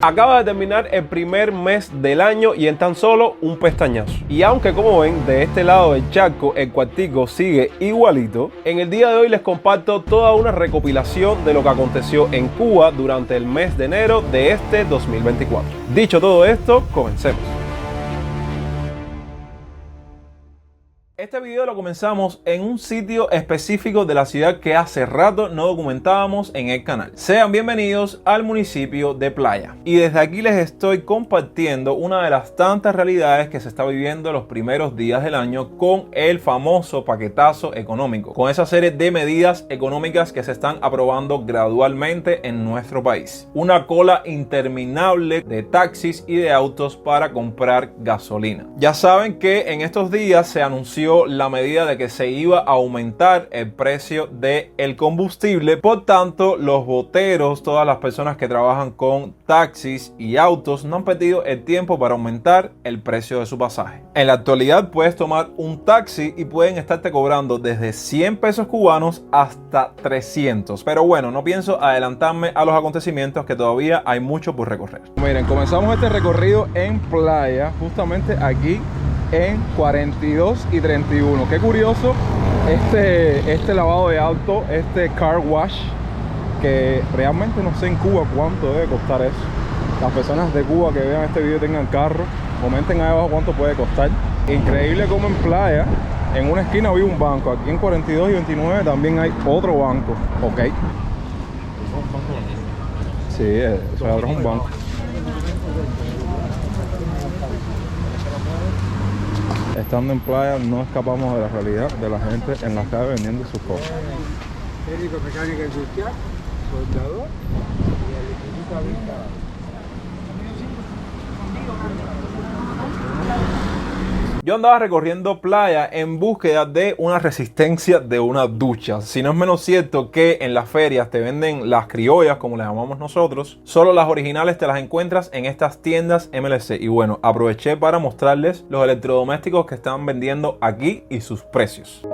Acaba de terminar el primer mes del año y en tan solo un pestañazo. Y aunque como ven de este lado del charco el cuartico sigue igualito, en el día de hoy les comparto toda una recopilación de lo que aconteció en Cuba durante el mes de enero de este 2024. Dicho todo esto, comencemos. Este video lo comenzamos en un sitio específico de la ciudad que hace rato no documentábamos en el canal. Sean bienvenidos al municipio de Playa. Y desde aquí les estoy compartiendo una de las tantas realidades que se está viviendo los primeros días del año con el famoso paquetazo económico. Con esa serie de medidas económicas que se están aprobando gradualmente en nuestro país. Una cola interminable de taxis y de autos para comprar gasolina. Ya saben que en estos días se anunció la medida de que se iba a aumentar el precio del combustible. Por tanto, los boteros, todas las personas que trabajan con taxis y autos, no han perdido el tiempo para aumentar el precio de su pasaje. En la actualidad puedes tomar un taxi y pueden estarte cobrando desde 100 pesos cubanos hasta 300. Pero bueno, no pienso adelantarme a los acontecimientos, que todavía hay mucho por recorrer. Miren, comenzamos este recorrido en Playa, justamente aquí en 42 y 31. Qué curioso este lavado de auto, este car wash, que realmente no sé en Cuba cuánto debe costar eso. Las personas de Cuba que vean este video y tengan carro, comenten ahí abajo cuánto puede costar. Increíble como en Playa, en una esquina había un banco, aquí en 42 y 29 también hay otro banco. Ok. Sí, eso ahora es un banco. Estando en Playa no escapamos de la realidad de la gente en la calle vendiendo sus cosas. Técnico, mecánica industrial, soldador y electricista. Yo andaba recorriendo Playa en búsqueda de una resistencia de una ducha. Si no es menos cierto que en las ferias te venden las criollas, como las llamamos nosotros, solo las originales te las encuentras en estas tiendas MLC. Y bueno, aproveché para mostrarles los electrodomésticos que están vendiendo aquí y sus precios.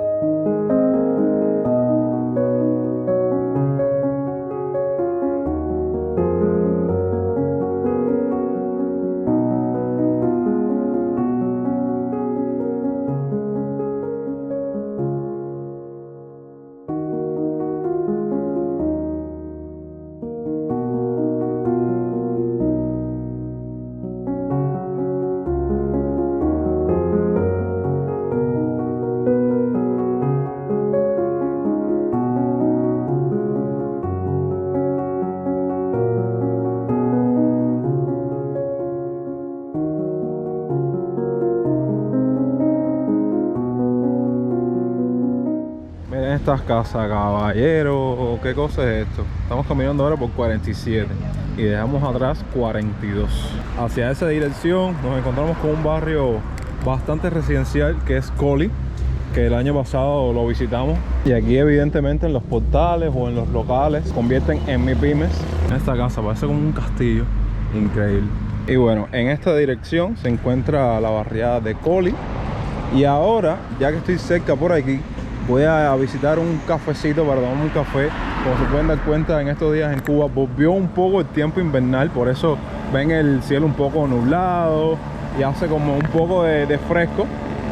Estas casas, caballero, ¿qué cosa es esto? Estamos caminando ahora por 47 y dejamos atrás 42. Hacia esa dirección nos encontramos con un barrio bastante residencial que es Coli, que el año pasado lo visitamos, y aquí evidentemente en los portales o en los locales convierten en MIPYMES. Esta casa parece como un castillo, increíble. Y bueno, en esta dirección se encuentra la barriada de Coli, y ahora, ya que estoy cerca por aquí, voy a visitar un cafecito para tomar un café. Como se pueden dar cuenta, en estos días en Cuba volvió un poco el tiempo invernal, por eso ven el cielo un poco nublado y hace como un poco de fresco.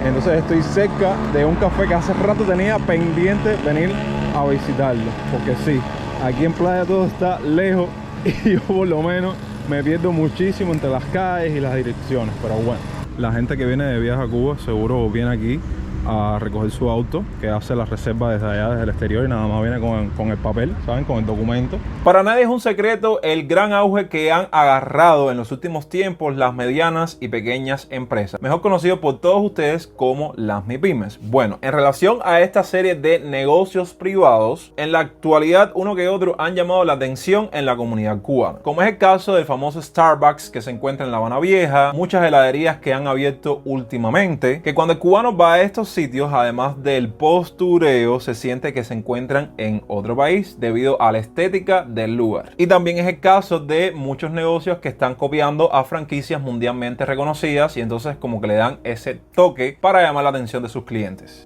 Entonces estoy cerca de un café que hace rato tenía pendiente venir a visitarlo, porque sí, aquí en Playa todo está lejos y yo por lo menos me pierdo muchísimo entre las calles y las direcciones. Pero bueno, la gente que viene de viaje a Cuba seguro viene aquí a recoger su auto, que hace la reserva desde allá, desde el exterior, y nada más viene con el papel, ¿saben? Con el documento. Para nadie es un secreto el gran auge que han agarrado en los últimos tiempos las medianas y pequeñas empresas, mejor conocido por todos ustedes como las MIPYMES. Bueno, en relación a esta serie de negocios privados, en la actualidad uno que otro han llamado la atención en la comunidad cubana, como es el caso del famoso Starbucks que se encuentra en La Habana Vieja, muchas heladerías que han abierto últimamente, que cuando el cubano va a estos sitios, además del postureo, se siente que se encuentran en otro país debido a la estética del lugar. Y también es el caso de muchos negocios que están copiando a franquicias mundialmente reconocidas, y entonces como que le dan ese toque para llamar la atención de sus clientes.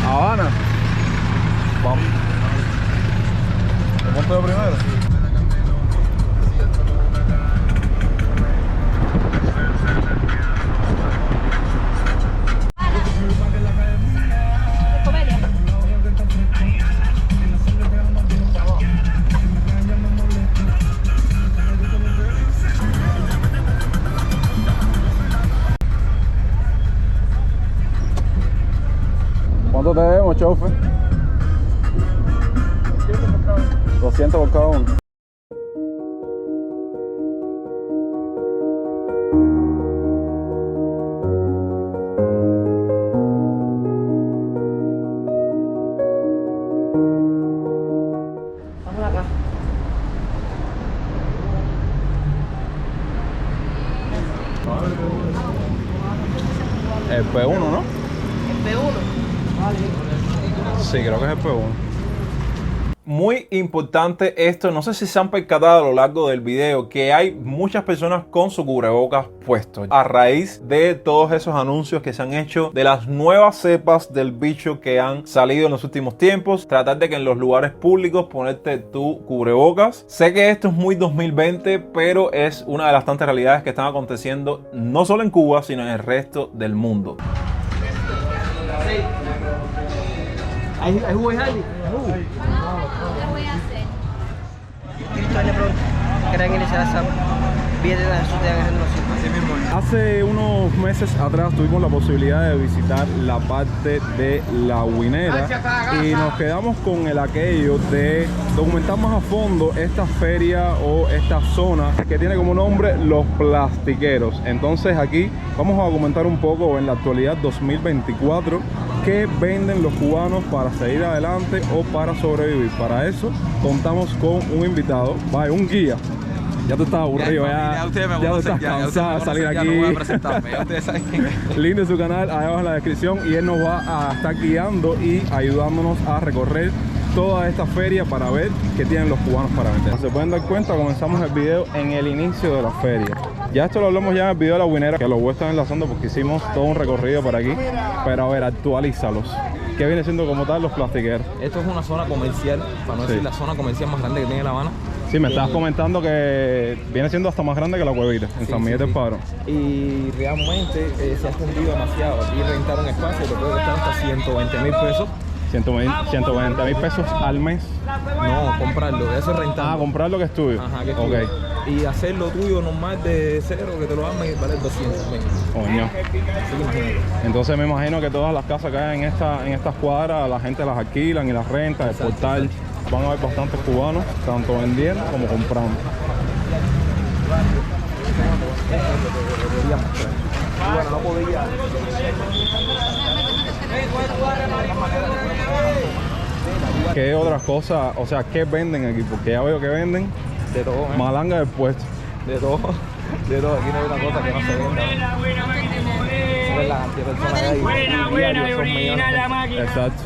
Habana, vamos. ¿Cómo estoy primero? hacemos, chofer? 200 por cada uno. Vamos acá. El P1, ¿no? El P1. Sí, creo que es el P1. Muy importante esto, no sé si se han percatado a lo largo del video que hay muchas personas con su cubrebocas puesto a raíz de todos esos anuncios que se han hecho de las nuevas cepas del bicho que han salido en los últimos tiempos. Tratar de que en los lugares públicos ponerte tu cubrebocas. Sé que esto es muy 2020, pero es una de las tantas realidades que están aconteciendo no solo en Cuba, sino en el resto del mundo. ¿Hay jugo de Hardy? Hace unos meses atrás tuvimos la posibilidad de visitar la parte de La Guinera y nos quedamos con el aquello de documentar más a fondo esta feria o esta zona que tiene como nombre Los Plastiqueros. Entonces aquí vamos a documentar un poco en la actualidad 2024 qué venden los cubanos para seguir adelante o para sobrevivir. Para eso contamos con un invitado, vaya, un guía. Ya tú estás aburrido, ya tú estás cansado de salir aquí. No voy a presentarme, ya ustedes saben quién es. Link de su canal allá abajo en la descripción y él nos va a estar guiando y ayudándonos a recorrer toda esta feria para ver qué tienen los cubanos para vender. Se pueden dar cuenta, comenzamos el video en el inicio de la feria. Ya esto lo hablamos ya en el video de La Guinera, que lo voy a estar enlazando porque hicimos todo un recorrido por aquí. Pero a ver, actualízalos. ¿Qué viene siendo como tal Los Plastiqueros? Esto es una zona comercial, para no decir la zona comercial más grande que tiene La Habana. Sí, me estabas comentando que viene siendo hasta más grande que La Cuevita, en San Miguel del Padrón. Y realmente se ha extendido demasiado. Aquí rentar un espacio te puede costar hasta 120.000 pesos. 120.000 pesos al mes. No, comprarlo, eso es rentar. Ah, comprar lo que es tuyo. Ajá, que es tuyo. Y hacer lo tuyo normal de cero, que te lo hagan y vale 200. Coño. Así que imagínate. Entonces me imagino que todas las casas que hay en estas cuadras, la gente las alquilan y las renta, el portal. Van a haber bastantes cubanos, tanto vendiendo como comprando. Bueno, no podía. ¿Qué otras cosas, o sea, qué venden aquí? Porque ya veo que venden De todo, malanga del puesto. de todo. De todo. Aquí no hay una cosa que no se venda. Es la cantidad de personas que hay. Diario son millones. Exacto.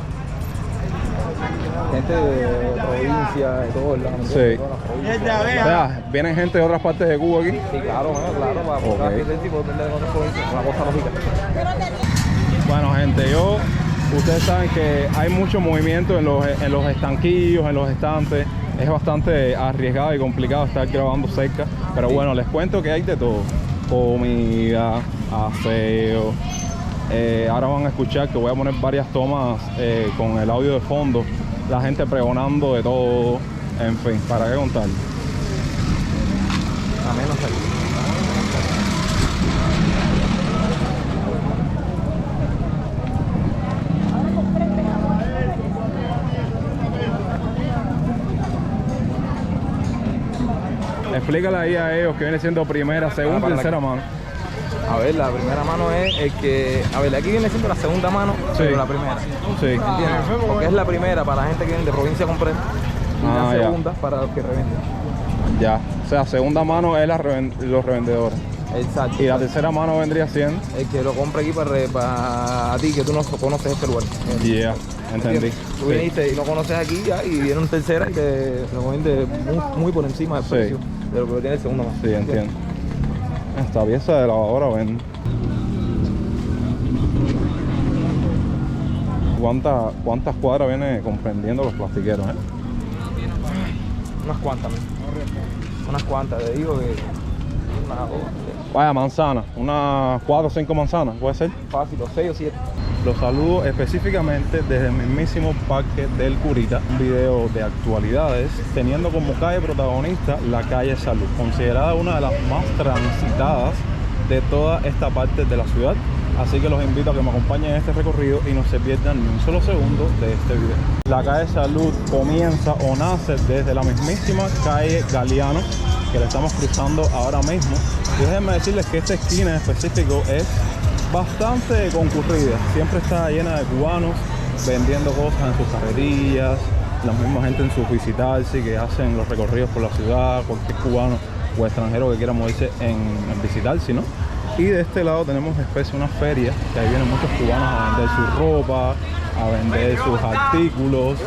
Gente de provincia, de todo el lado. Sí. O sea, vienen gente de otras partes de Cuba aquí. Sí, claro, claro, para buscar ese tipo de otras provincias, una cosa lógica. Bueno, gente, ustedes saben que hay mucho movimiento en los estanquillos, en los estantes. Es bastante arriesgado y complicado estar grabando cerca. Pero bueno, les cuento que hay de todo. Comida, aseo. Ahora van a escuchar que voy a poner varias tomas con el audio de fondo. La gente pregonando de todo. En fin, ¿para qué contar? A menos ahí. Explícale ahí a ellos que viene siendo primera, segunda y tercera mano. A ver, la primera mano es el que... A ver, aquí viene siendo la segunda mano, pero la primera. Sí. ¿Entiendes? Porque es la primera para la gente que viene de provincia comprende. Y la segunda para los que revenden. Ya. O sea, segunda mano es los revendedores. Exacto. Y la tercera mano vendría siendo... El que lo compra aquí para ti, que tú no conoces este lugar. Yeah, entendí. Tú viniste y no conoces aquí ya, y viene un tercera y te lo vende muy por encima del precio de lo que tiene el segundo mano. Sí, entiendo. Esta pieza de lavadora vende. ¿Cuántas cuadras viene comprendiendo Los Plastiqueros? Unas cuantas, unas cuantas, te digo que vaya, manzana, unas 4 o 5 manzanas, ¿puede ser? fácil, o 6 o 7. Los saludo específicamente desde el mismísimo Parque del Curita, un video de actualidades, teniendo como calle protagonista la calle Salud, considerada una de las más transitadas de toda esta parte de la ciudad. Así que los invito a que me acompañen en este recorrido y no se pierdan ni un solo segundo de este video. La calle Salud comienza o nace desde la mismísima calle Galeano, que la estamos cruzando ahora mismo. Y déjenme decirles que esta esquina en específico es bastante concurrida. Siempre está llena de cubanos vendiendo cosas en sus carretillas, la misma gente en sus visitarse que hacen los recorridos por la ciudad, cualquier cubano o extranjero que quiera moverse en visitarse, ¿no? Y de este lado tenemos una feria, que ahí vienen muchos cubanos a vender su ropa, a vender sus artículos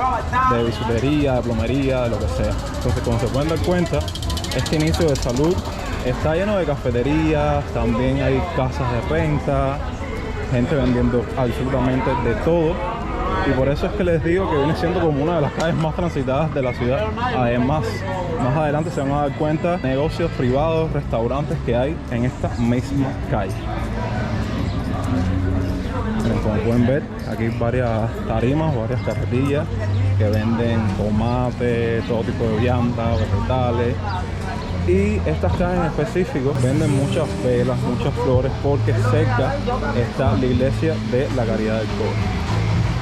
de bisutería, de plomería, de lo que sea. Entonces, como se pueden dar cuenta, este inicio de Salud está lleno de cafeterías, también hay casas de renta, gente vendiendo absolutamente de todo. Y por eso es que les digo que viene siendo como una de las calles más transitadas de la ciudad. Además, más adelante se van a dar cuenta negocios privados, restaurantes que hay en esta misma calle. Miren, como pueden ver, aquí hay varias tarimas, varias carretillas que venden tomate, todo tipo de viandas, vegetales. Y estas calles en específico venden muchas velas, muchas flores, porque cerca está la iglesia de la Caridad del Cobre.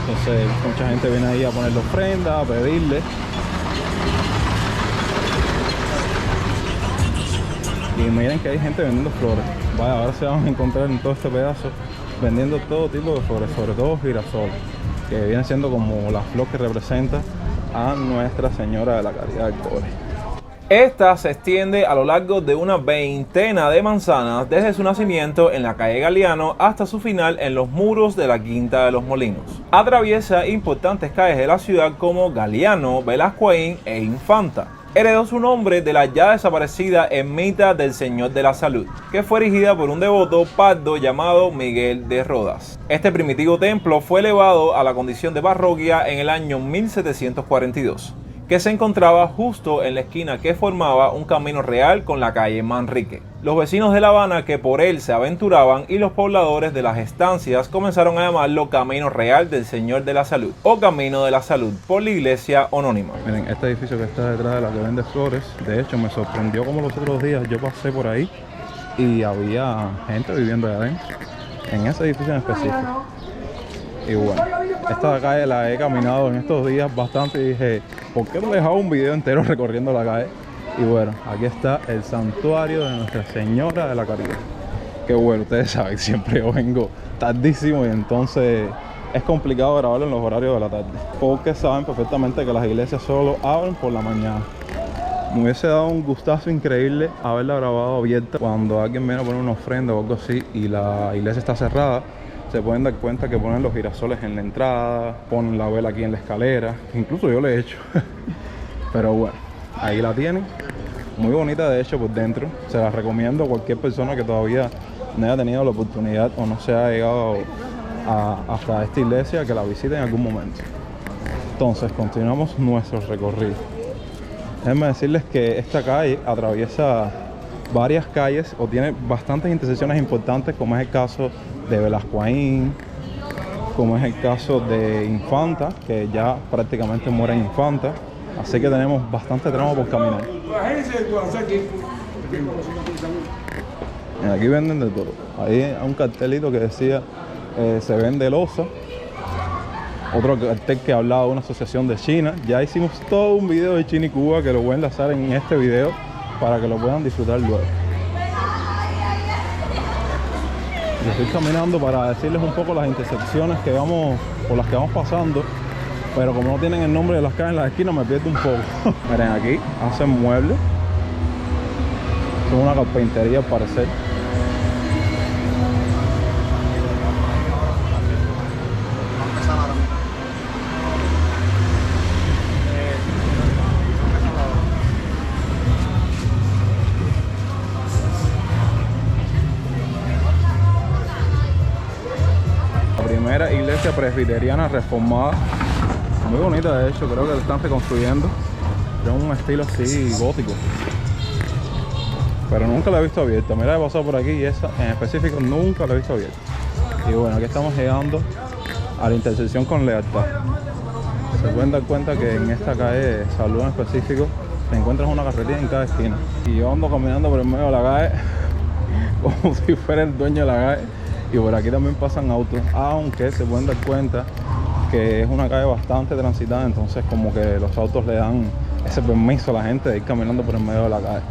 Entonces mucha gente viene ahí a ponerle ofrenda, a pedirle. Y miren que hay gente vendiendo flores. Vaya, ahora se van a encontrar en todo este pedazo vendiendo todo tipo de flores, sobre todo girasol, que viene siendo como la flor que representa a Nuestra Señora de la Caridad del Cobre. Esta se extiende a lo largo de una veintena de manzanas desde su nacimiento en la calle Galeano hasta su final en los muros de la Quinta de los Molinos. Atraviesa importantes calles de la ciudad como Galeano, Velascoín e Infanta. Heredó su nombre de la ya desaparecida ermita del Señor de la Salud, que fue erigida por un devoto pardo llamado Miguel de Rodas. Este primitivo templo fue elevado a la condición de parroquia en el año 1742. Que se encontraba justo en la esquina que formaba un camino real con la calle Manrique. Los vecinos de La Habana que por él se aventuraban y los pobladores de las estancias comenzaron a llamarlo Camino Real del Señor de la Salud o Camino de la Salud por la iglesia anónima. Miren, este edificio que está detrás de la que vende flores, de hecho me sorprendió como los otros días yo pasé por ahí y había gente viviendo allá adentro, en ese edificio en específico. Y bueno, esta calle la he caminado en estos días bastante y dije, ¿por qué no dejaba un video entero recorriendo la calle? Y bueno, aquí está el santuario de Nuestra Señora de la Caridad. Que bueno, ustedes saben, siempre yo vengo tardísimo y entonces es complicado grabarlo en los horarios de la tarde. Porque saben perfectamente que las iglesias solo abren por la mañana. Me hubiese dado un gustazo increíble haberla grabado abierta cuando alguien viene a poner una ofrenda o algo así y la iglesia está cerrada. Se pueden dar cuenta que ponen los girasoles en la entrada, ponen la vela aquí en la escalera, incluso yo le he hecho. Pero bueno, ahí la tienen, muy bonita de hecho por dentro. Se la recomiendo a cualquier persona que todavía no haya tenido la oportunidad o no se haya llegado hasta esta iglesia, que la visite en algún momento. Entonces continuamos nuestro recorrido. Déjenme decirles que esta calle atraviesa varias calles o tiene bastantes intersecciones importantes, como es el caso de Velascoín, como es el caso de Infanta, que ya prácticamente muere en Infanta, así que tenemos bastante tramo por caminar. Y aquí venden de todo. Ahí hay un cartelito que decía se vende loza, otro cartel que hablaba de una asociación de China. Ya hicimos todo un video de China y Cuba que lo voy a enlazar en este video para que lo puedan disfrutar luego. Y estoy caminando para decirles un poco las intersecciones que por las que vamos pasando, pero como no tienen el nombre de las calles en las esquinas me pierdo un poco. Miren, aquí hacen muebles, son una carpintería al parecer. Primera iglesia presbiteriana reformada, muy bonita de hecho, creo que la están reconstruyendo, es un estilo así gótico, pero nunca la he visto abierta. Mira, he pasado por aquí y esa en específico nunca la he visto abierta. Y bueno, aquí estamos llegando a la intersección con Lealtad. Se pueden dar cuenta que en esta calle Salud en específico te encuentras una carretilla en cada esquina, y yo ando caminando por el medio de la calle como si fuera el dueño de la calle. Y por aquí también pasan autos, aunque se pueden dar cuenta que es una calle bastante transitada, entonces como que los autos le dan ese permiso a la gente de ir caminando por el medio de la calle.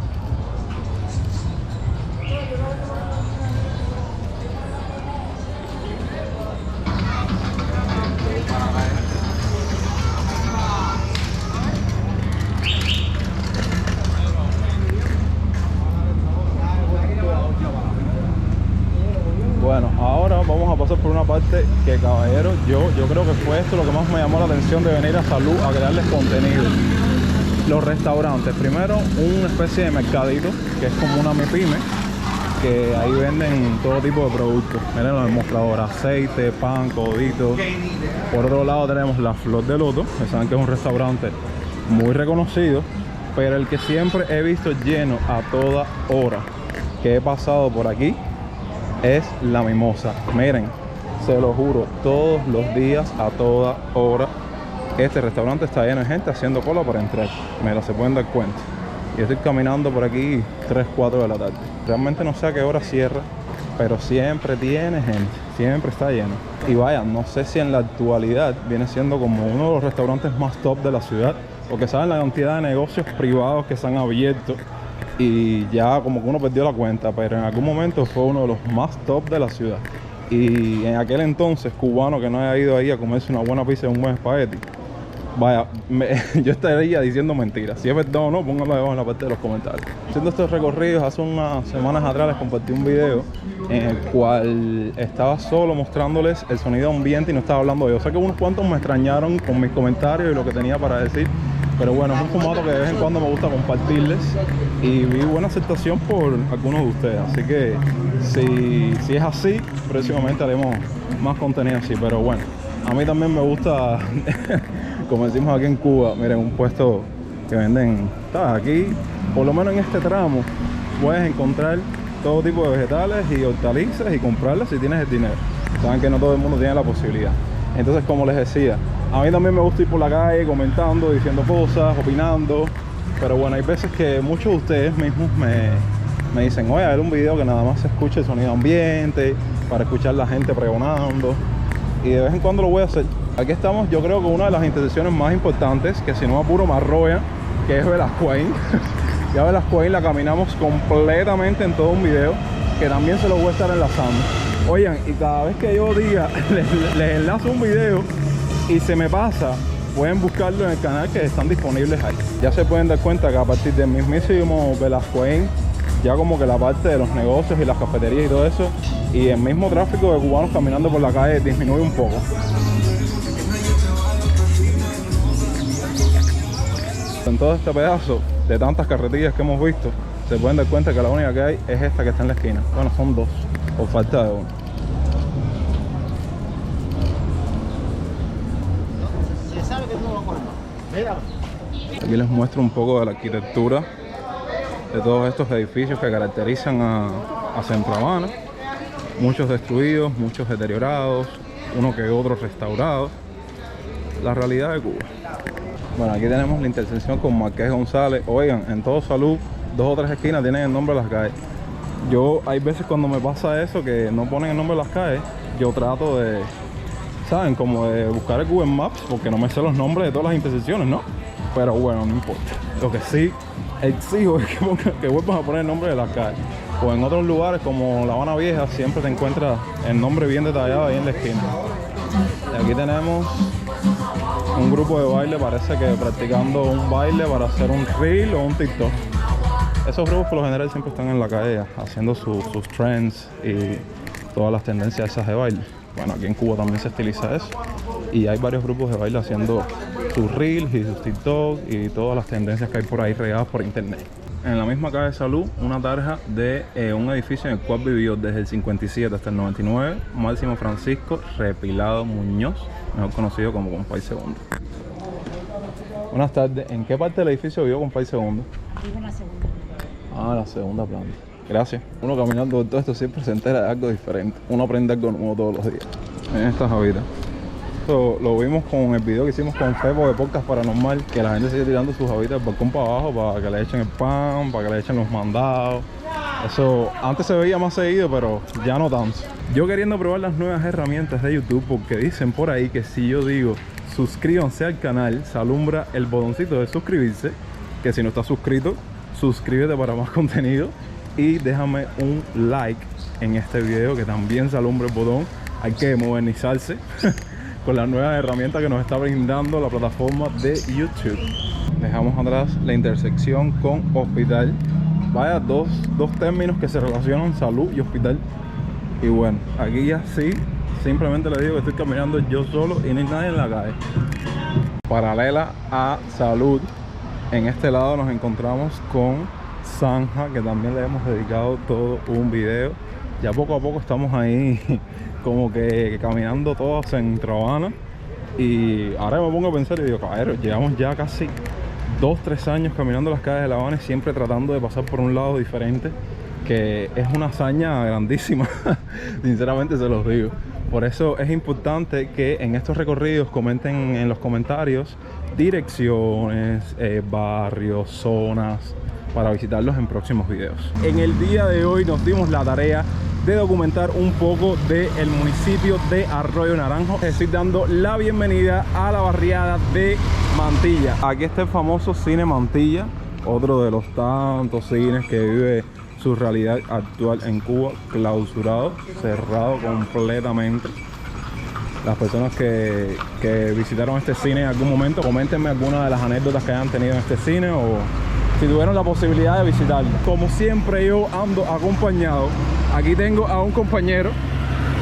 Bueno, ahora vamos a pasar por una parte que, caballero, yo creo que fue esto lo que más me llamó la atención de venir a Salud a crearles contenido. Los restaurantes, primero una especie de mercadito que es como una MIPYME, que ahí venden todo tipo de productos. Miren los demostradores, aceite, pan, coditos. Por otro lado tenemos la Flor de Loto, que saben que es un restaurante muy reconocido, pero el que siempre he visto lleno a toda hora que he pasado por aquí es la Mimosa. Miren, se lo juro, todos los días, a toda hora, este restaurante está lleno de gente haciendo cola para entrar. Mira, se pueden dar cuenta. Yo estoy caminando por aquí 3, 4 de la tarde. Realmente no sé a qué hora cierra, pero siempre tiene gente, siempre está lleno. Y vaya, no sé si en la actualidad viene siendo como uno de los restaurantes más top de la ciudad, porque saben la cantidad de negocios privados que se han abierto y ya como que uno perdió la cuenta, pero en algún momento fue uno de los más top de la ciudad. Y en aquel entonces, cubano que no haya ido ahí a comerse una buena pizza y un buen espagueti, vaya, yo estaría diciendo mentiras. Si es verdad o no, pónganlo abajo en la parte de los comentarios. Haciendo estos recorridos, hace unas semanas atrás les compartí un video en el cual estaba solo mostrándoles el sonido ambiente y no estaba hablando yo. Sé que unos cuantos me extrañaron con mis comentarios y lo que tenía para decir, pero bueno, es un formato que de vez en cuando me gusta compartirles y vi buena aceptación por algunos de ustedes. Así que si es así, próximamente haremos más contenido así. Pero bueno, a mí también me gusta, como decimos aquí en Cuba, miren, un puesto que venden, ¿sabes? Aquí, por lo menos en este tramo, puedes encontrar todo tipo de vegetales y hortalizas y comprarlas si tienes el dinero. Saben que no todo el mundo tiene la posibilidad. Entonces, como les decía, a mí también me gusta ir por la calle comentando, diciendo cosas, opinando. Pero bueno, hay veces que muchos de ustedes mismos me dicen, oye, a ver un video que nada más se escuche el sonido ambiente, para escuchar la gente pregonando. Y de vez en cuando lo voy a hacer. Aquí estamos, yo creo que una de las intersecciones más importantes, que si no me apuro me arrolla, que es Velascoín. Ya Velascoín la caminamos completamente en todo un video, que también se lo voy a estar enlazando. Oigan, y cada vez que yo diga, les enlazo un video y se me pasa, pueden buscarlo en el canal que están disponibles ahí. Ya se pueden dar cuenta que a partir del mismísimo Velascoín, ya como que la parte de los negocios y las cafeterías y todo eso, y el mismo tráfico de cubanos caminando por la calle disminuye un poco. En todo este pedazo de tantas carretillas que hemos visto, se pueden dar cuenta que la única que hay es esta que está en la esquina. Bueno, son dos, por falta de uno. Se sabe que no lo corta. Mira. Aquí les muestro un poco de la arquitectura de todos estos edificios que caracterizan a Centro Habana. Muchos destruidos, muchos deteriorados, uno que otro restaurados. La realidad de Cuba. Bueno, aquí tenemos la intersección con Marqués González. Oigan, en todo Salud, 2 o 3 esquinas tienen el nombre de las calles. Yo, hay veces cuando me pasa eso, que no ponen el nombre de las calles, yo trato de, ¿saben? Como de buscar el Google Maps, porque no me sé los nombres de todas las intersecciones, ¿no? Pero bueno, no importa. Lo que sí exijo es que vuelvan a poner el nombre de las calles. O en otros lugares como La Habana Vieja siempre te encuentras el nombre bien detallado ahí en la esquina. Y aquí tenemos un grupo de baile, parece que practicando un baile para hacer un reel o un TikTok. Esos grupos por lo general siempre están en la calle haciendo sus trends y todas las tendencias esas de baile. Bueno, aquí en Cuba también se estiliza eso. Y hay varios grupos de baile haciendo sus reels y sus TikTok y todas las tendencias que hay por ahí regadas por internet. En la misma calle de Salud, una tarja de un edificio en el cual vivió desde el 57 hasta el 99 Máximo Francisco Repilado Muñoz, mejor conocido como Compay Segundo. Buenas tardes. ¿En qué parte del edificio vivió Compay Segundo? Vivo en la segunda. Ah, la segunda planta. Gracias. Uno caminando por todo esto siempre se entera de algo diferente. Uno aprende algo nuevo todos los días. En estas habitas. Lo vimos con el video que hicimos con Febo de Podcast Paranormal, que la gente sigue tirando sus habitas del balcón para abajo para que le echen el pan, para que le echen los mandados. Eso antes se veía más seguido, pero ya no tanto. Yo queriendo probar las nuevas herramientas de YouTube, porque dicen por ahí que si yo digo suscríbanse al canal, se alumbra el botoncito de suscribirse, que si no estás suscrito, suscríbete para más contenido y déjame un like en este video, que también se alumbra el botón. Hay que modernizarse con las nuevas herramientas que nos está brindando la plataforma de YouTube. Dejamos atrás la intersección con hospital. Vaya, dos términos que se relacionan, salud y hospital. Y bueno, aquí ya sí, simplemente les digo que estoy caminando yo solo y no hay nadie en la calle. Paralela a salud, en este lado nos encontramos con Zanja, que también le hemos dedicado todo un video. Ya poco a poco estamos ahí como que caminando todos en Habana. Y ahora me pongo a pensar y digo, caballero, llevamos ya casi 2-3 años caminando las calles de La Habana y siempre tratando de pasar por un lado diferente, que es una hazaña grandísima. Sinceramente se los digo. Por eso es importante que en estos recorridos comenten en los comentarios direcciones, barrios, zonas, para visitarlos en próximos videos. En el día de hoy nos dimos la tarea de documentar un poco del municipio de Arroyo Naranjo. Estoy dando la bienvenida a la barriada de Mantilla. Aquí está el famoso Cine Mantilla, otro de los tantos cines que vive su realidad actual en Cuba, clausurado, cerrado completamente. Las personas que visitaron este cine en algún momento, coméntenme algunas de las anécdotas que hayan tenido en este cine o si tuvieron la posibilidad de visitarlo. Como siempre, yo ando acompañado. Aquí tengo a un compañero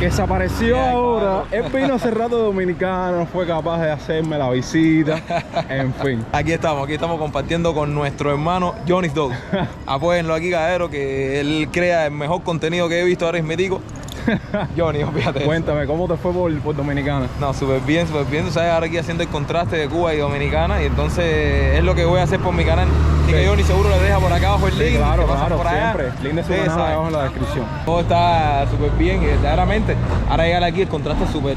que se apareció ahora. Él vino hace rato de Dominicana, no fue capaz de hacerme la visita. En fin. Aquí estamos compartiendo con nuestro hermano Johnny Dog. Apóyenlo aquí, caballero, que él crea el mejor contenido que he visto ahora mismo. Johnny, fíjate. Cuéntame, ¿cómo te fue por Dominicana? No, súper bien, súper bien. Tú sabes, ahora aquí haciendo el contraste de Cuba y Dominicana. Y entonces es lo que voy a hacer por mi canal. Así que Johnny seguro le deja por acá abajo el link. Sí, claro, por allá. siempre. Link de su canal abajo en la descripción. Todo está súper bien y verdaderamente ahora llegar aquí el contraste es súper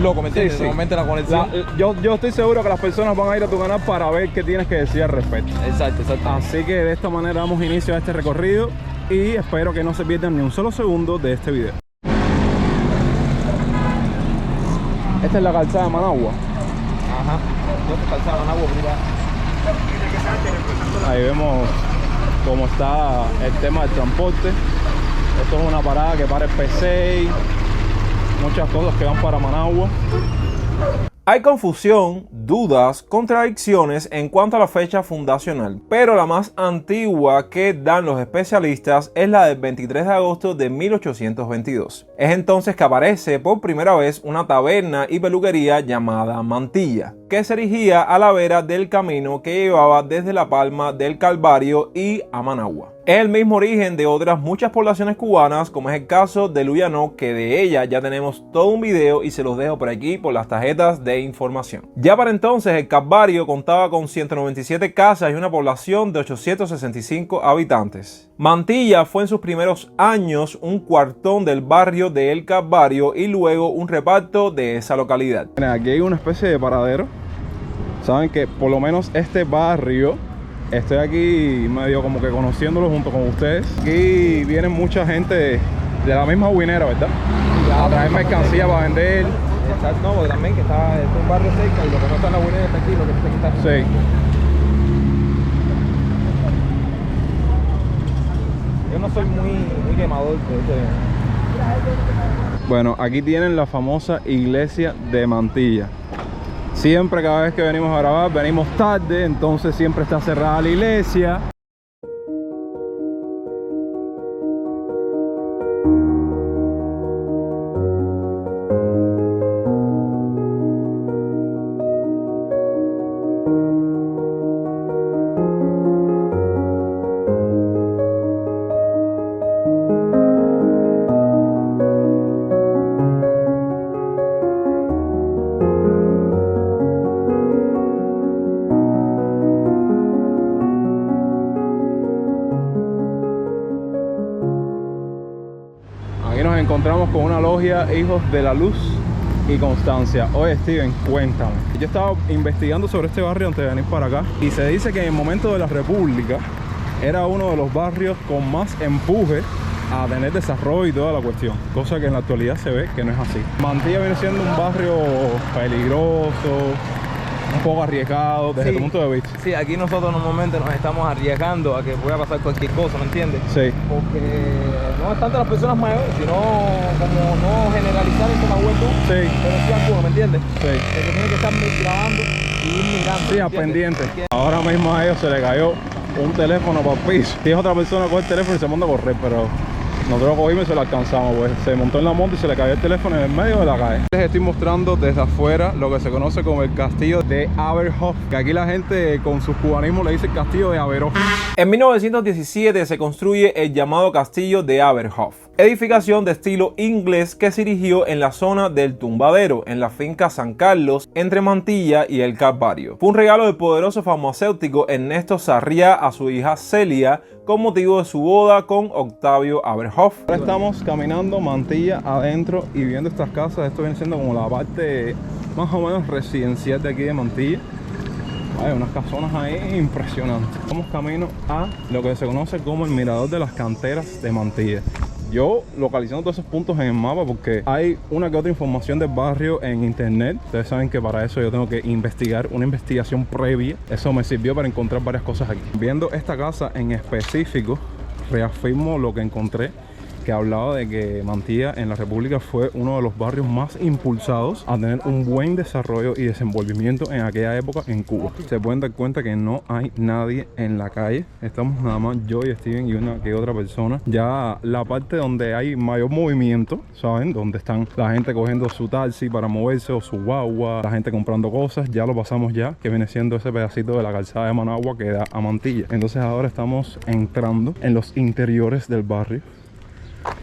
loco, ¿me entiendes? Sí, sí. Normalmente la conexión. Yo estoy seguro que las personas van a ir a tu canal para ver qué tienes que decir al respecto. Exacto. Así que de esta manera damos inicio a este recorrido y espero que no se pierdan ni un solo segundo de este video. Esta es la calzada de Managua. Ajá. Yo calzada de Managua, mira. Ahí vemos cómo está el tema del transporte. Esto es una parada que para el P6, muchas cosas que van para Managua. Hay confusión, dudas, contradicciones en cuanto a la fecha fundacional, pero la más antigua que dan los especialistas es la del 23 de agosto de 1822. Es entonces que aparece por primera vez una taberna y peluquería llamada Mantilla, que se erigía a la vera del camino que llevaba desde La Palma del Calvario y a Managua. Es el mismo origen de otras muchas poblaciones cubanas, como es el caso de Luyanó, que de ella ya tenemos todo un video y se los dejo por aquí por las tarjetas de información. Ya para entonces el Calvario contaba con 197 casas y una población de 865 habitantes. Mantilla fue en sus primeros años un cuartón del barrio de El Calvario y luego un reparto de esa localidad. Aquí hay una especie de paradero. Saben que por lo menos este barrio, estoy aquí medio como que conociéndolo junto con ustedes. Aquí vienen mucha gente de la misma huinera, ¿verdad? A traer mercancía para vender. Exacto, no, porque también que está un barrio cerca y lo que no está en la buena está aquí, lo que está aquí está. Sí. Yo no soy muy quemador de este. Bueno, aquí tienen la famosa iglesia de Mantilla. Siempre, cada vez que venimos a grabar, venimos tarde, entonces siempre está cerrada la iglesia. Encontramos con una logia Hijos de la Luz y Constancia. Oye, Steven, cuéntame. Yo estaba investigando sobre este barrio antes de venir para acá y se dice que en el momento de la República era uno de los barrios con más empuje a tener desarrollo y toda la cuestión, cosa que en la actualidad se ve que no es así. Mantilla viene siendo un barrio peligroso, un poco arriesgado desde tu punto de vista. Sí, aquí nosotros normalmente nos estamos arriesgando a que pueda pasar cualquier cosa, ¿me entiendes? Sí. Porque no es tanto las personas mayores, sino como no generalizar esto en la juventud, Sí. pero sí algunos, ¿me entiendes? Sí. De que tiene que estar grabando y ir mirando. Sí, ¿me a entiendes? pendiente. Ahora mismo a ellos se le cayó un teléfono para el piso. Si es otra persona con el teléfono y se manda a correr, pero nosotros lo cogimos y se lo alcanzamos, pues. Se montó en la moto y se le cayó el teléfono en el medio de la calle. Les estoy mostrando desde afuera lo que se conoce como el castillo de Averhof, que aquí la gente con su cubanismo le dice el castillo de Averhof. En 1917 se construye el llamado castillo de Averhof, edificación de estilo inglés que se erigió en la zona del Tumbadero, en la finca San Carlos, entre Mantilla y el Calvario. Fue un regalo del poderoso farmacéutico Ernesto Sarriá a su hija Celia con motivo de su boda con Octavio Averhof. Ahora estamos caminando Mantilla adentro y viendo estas casas. Esto viene siendo como la parte más o menos residencial de aquí de Mantilla. Hay unas casonas ahí impresionantes. Vamos camino a lo que se conoce como el mirador de las canteras de Mantilla. Yo localizando todos esos puntos en el mapa porque hay una que otra información del barrio en internet. Ustedes saben que para eso yo tengo que investigar, una investigación previa. Eso me sirvió para encontrar varias cosas aquí. Viendo esta casa en específico, reafirmo lo que encontré, que hablaba de que Mantilla en la República fue uno de los barrios más impulsados a tener un buen desarrollo y desenvolvimiento en aquella época en Cuba. Se pueden dar cuenta que no hay nadie en la calle. Estamos nada más yo y Steven y una que otra persona. Ya la parte donde hay mayor movimiento, ¿saben? Donde están la gente cogiendo su taxi para moverse o su guagua, la gente comprando cosas, ya lo pasamos ya, que viene siendo ese pedacito de la calzada de Managua que da a Mantilla. Entonces ahora estamos entrando en los interiores del barrio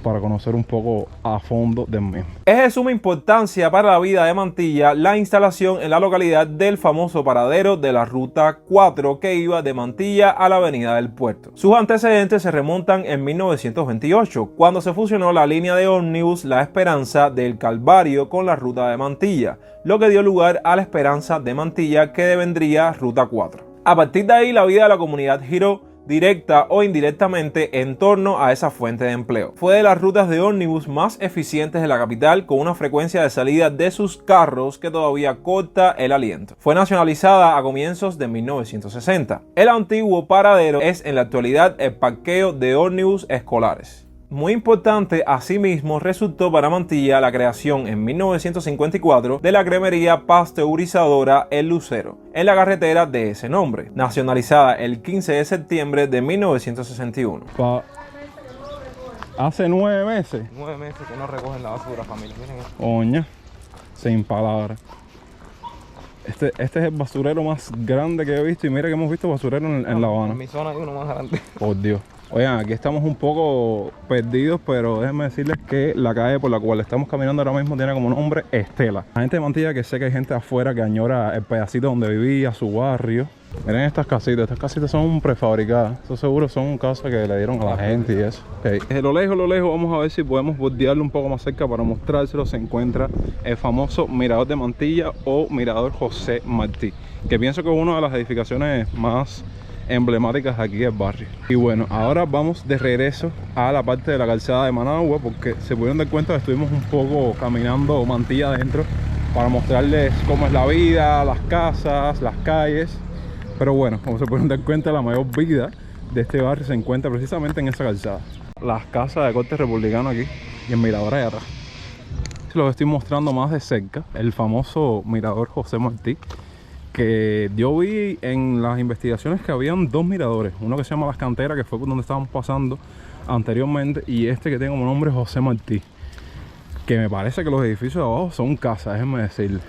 para conocer un poco a fondo del mismo. Es de suma importancia para la vida de Mantilla la instalación en la localidad del famoso paradero de la Ruta 4 que iba de Mantilla a la Avenida del Puerto. Sus antecedentes se remontan en 1928, cuando se fusionó la línea de ómnibus La Esperanza del Calvario con la Ruta de Mantilla, lo que dio lugar a la Esperanza de Mantilla, que devendría Ruta 4. A partir de ahí la vida de la comunidad giró directa o indirectamente en torno a esa fuente de empleo. Fue de las rutas de ómnibus más eficientes de la capital, con una frecuencia de salida de sus carros que todavía corta el aliento. Fue nacionalizada a comienzos de 1960. El antiguo paradero es en la actualidad el parqueo de ómnibus escolares. Muy importante, asimismo, resultó para Mantilla la creación en 1954 de la cremería pasteurizadora El Lucero, en la carretera de ese nombre, nacionalizada el 15 de septiembre de 1961. Hace 9 meses. 9 meses que no recogen la basura, familia. Miren esto. Oña, sin palabras. Este es el basurero más grande que he visto y mira que hemos visto basurero en La Habana. En mi zona hay uno más grande. Por Dios. Oigan, aquí estamos un poco perdidos, pero déjenme decirles que la calle por la cual estamos caminando ahora mismo tiene como nombre Estela. La gente de Mantilla, que sé que hay gente afuera que añora el pedacito donde vivía, su barrio. Miren estas casitas son prefabricadas. Eso seguro son casas que le dieron a la gente y eso. Okay. Desde lo lejos, vamos a ver si podemos bordearlo un poco más cerca para mostrárselo. Se encuentra el famoso Mirador de Mantilla o Mirador José Martí, que pienso que es una de las edificaciones más emblemáticas aquí del barrio. Y bueno, ahora vamos de regreso a la parte de la calzada de Managua, porque se pudieron dar cuenta que estuvimos un poco caminando Mantilla adentro para mostrarles cómo es la vida, las casas, las calles. Pero bueno, como se pudieron dar cuenta, la mayor vida de este barrio se encuentra precisamente en esa calzada. Las casas de corte republicano aquí y el mirador allá atrás. Se los estoy mostrando más de cerca, el famoso Mirador José Martí, que yo vi en las investigaciones que habían dos miradores, uno que se llama Las Canteras, que fue por donde estábamos pasando anteriormente, y este que tiene como nombre José Martí, que me parece que los edificios de abajo son casas, déjenme decirle.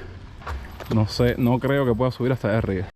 No sé, no creo que pueda subir hasta allá arriba.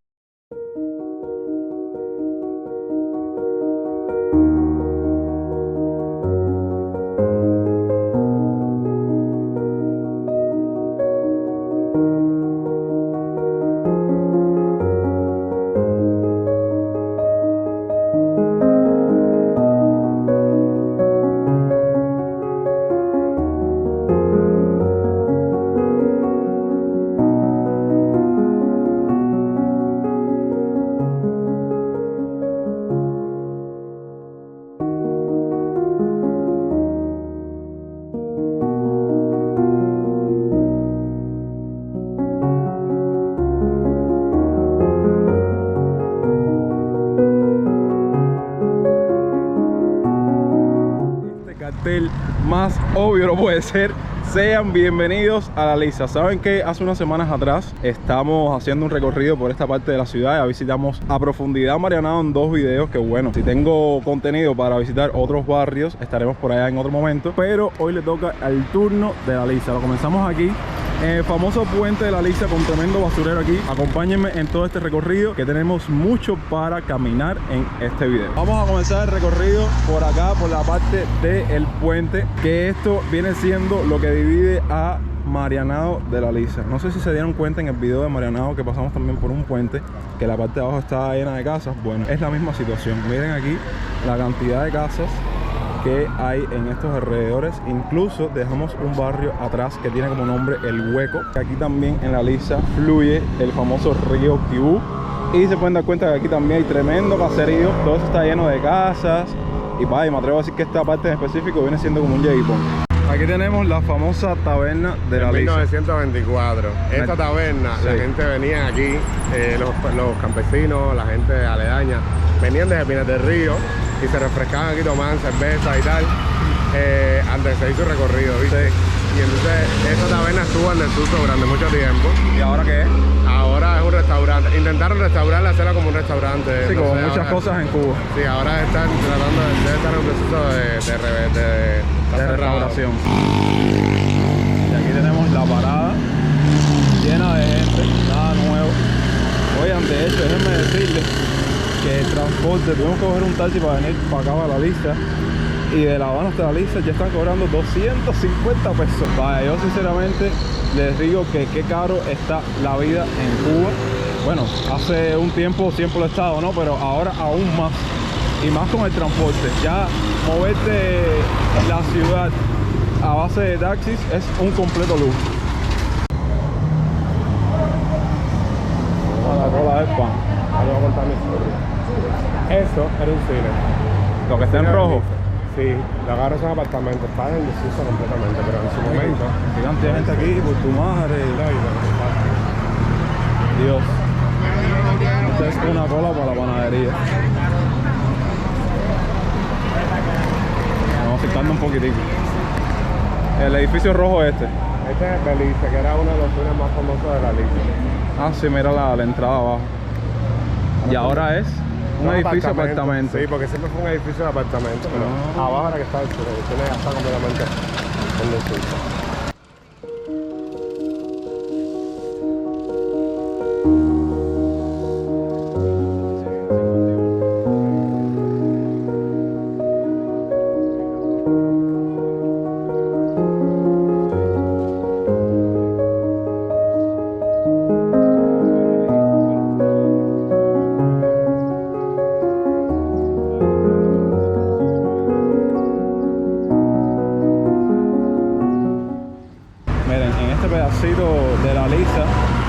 cartel más obvio no puede ser. Sean bienvenidos a La Lisa. Saben que hace unas semanas atrás estamos haciendo un recorrido por esta parte de la ciudad. Ya visitamos a profundidad Marianao en 2 videos. Que bueno, si tengo contenido para visitar otros barrios, estaremos por allá en otro momento. Pero hoy le toca el turno de La Lisa. Lo comenzamos aquí en el famoso puente de La Lisa, con tremendo basurero aquí. Acompáñenme en todo este recorrido, que tenemos mucho para caminar en este video. Vamos a comenzar el recorrido por acá, por la parte del puente, que esto viene siendo lo que divide a Marianao de La Lisa. No sé si se dieron cuenta en el video de Marianao que pasamos también por un puente, que la parte de abajo está llena de casas. Bueno, es la misma situación. Miren aquí la cantidad de casas que hay en estos alrededores. Incluso dejamos un barrio atrás que tiene como nombre El Hueco. Aquí también en La Lisa fluye el famoso río Kibú, y se pueden dar cuenta que aquí también hay tremendo caserío. Todo eso está lleno de casas y me atrevo a decir que esta parte en específico viene siendo como un J-Pong. Aquí tenemos la famosa taberna de La Lisa. 1924. Esta taberna, Sí. la gente venía aquí, los campesinos, la gente aledaña, venían desde Pinas del Río y se refrescaban aquí, tomaban cerveza y tal, antes se hizo el recorrido, ¿viste? Y entonces esta taberna estuvo en desuso durante mucho tiempo. ¿Y ahora qué es? Ahora es un restaurante. Intentaron restaurarla, hacerla como un restaurante. Sí, no como sé, muchas ahora- cosas en Cuba. Sí, ahora están tratando de estar en un proceso de Restauración. Y aquí tenemos la parada llena de gente, nada nuevo. Oigan, de hecho, déjenme decirles que el transporte, tuvimos que coger un taxi para venir para acá a La Lisa, y de La Habana hasta La Lisa ya están cobrando 250 pesos. Vaya, yo sinceramente les digo que qué caro está la vida en Cuba. Bueno, hace un tiempo siempre lo he estado, ¿no? Pero ahora aún más. Y más con el transporte. Ya moverte la ciudad a base de taxis es un completo lujo. A la cola del pan. Ahora voy a contar mi historia. Eso era un cine. Lo que está en rojo. Sí, la agarro son apartamentos, está en desuso completamente, pero en su momento. Qué cantidad de gente aquí, por tu madre. Dios. Esta es una cola para la panadería. Vamos acercando un poquitico. El edificio rojo este. Este es Belice, que era uno de los cines más famosos de La Lisa. Ah, sí, mira la entrada abajo. Y ahora es un Son edificio de apartamentos. Sí, porque siempre fue un edificio de apartamentos, pero abajo ahora que está el cine ya está completamente en desuso. Miren, en este pedacito de La Lisa,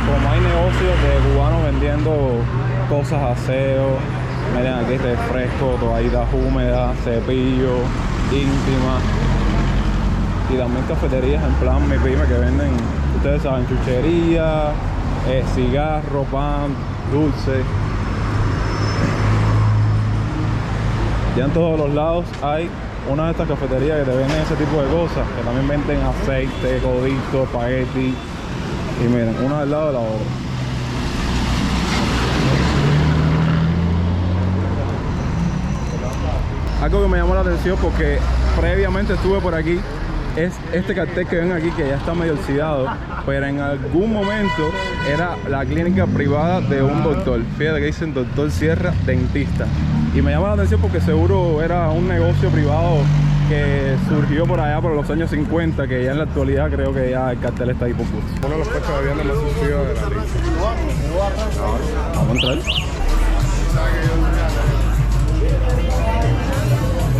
como hay negocios de cubanos vendiendo cosas de aseo, miren aquí refresco, toallitas húmedas, cepillo, íntima, y también cafeterías en plan mi pyme que venden, ustedes saben, chuchería, cigarro, pan, dulce. Ya en todos los lados hay una de estas cafeterías que te venden ese tipo de cosas, que también venden aceite, codito, espagueti. Y miren, una al lado de la otra. Algo que me llamó la atención porque previamente estuve por aquí es este cartel que ven aquí, que ya está medio oxidado, pero en algún momento era la clínica privada de un doctor. Fíjate que dicen doctor Sierra, dentista. Y me llama la atención porque seguro era un negocio privado que surgió por allá por los años 50, que ya en la actualidad creo que ya el cartel está ahí por gusto. Uno de los puestos de vivienda más surgidos de La Lisa. Vamos a entrar.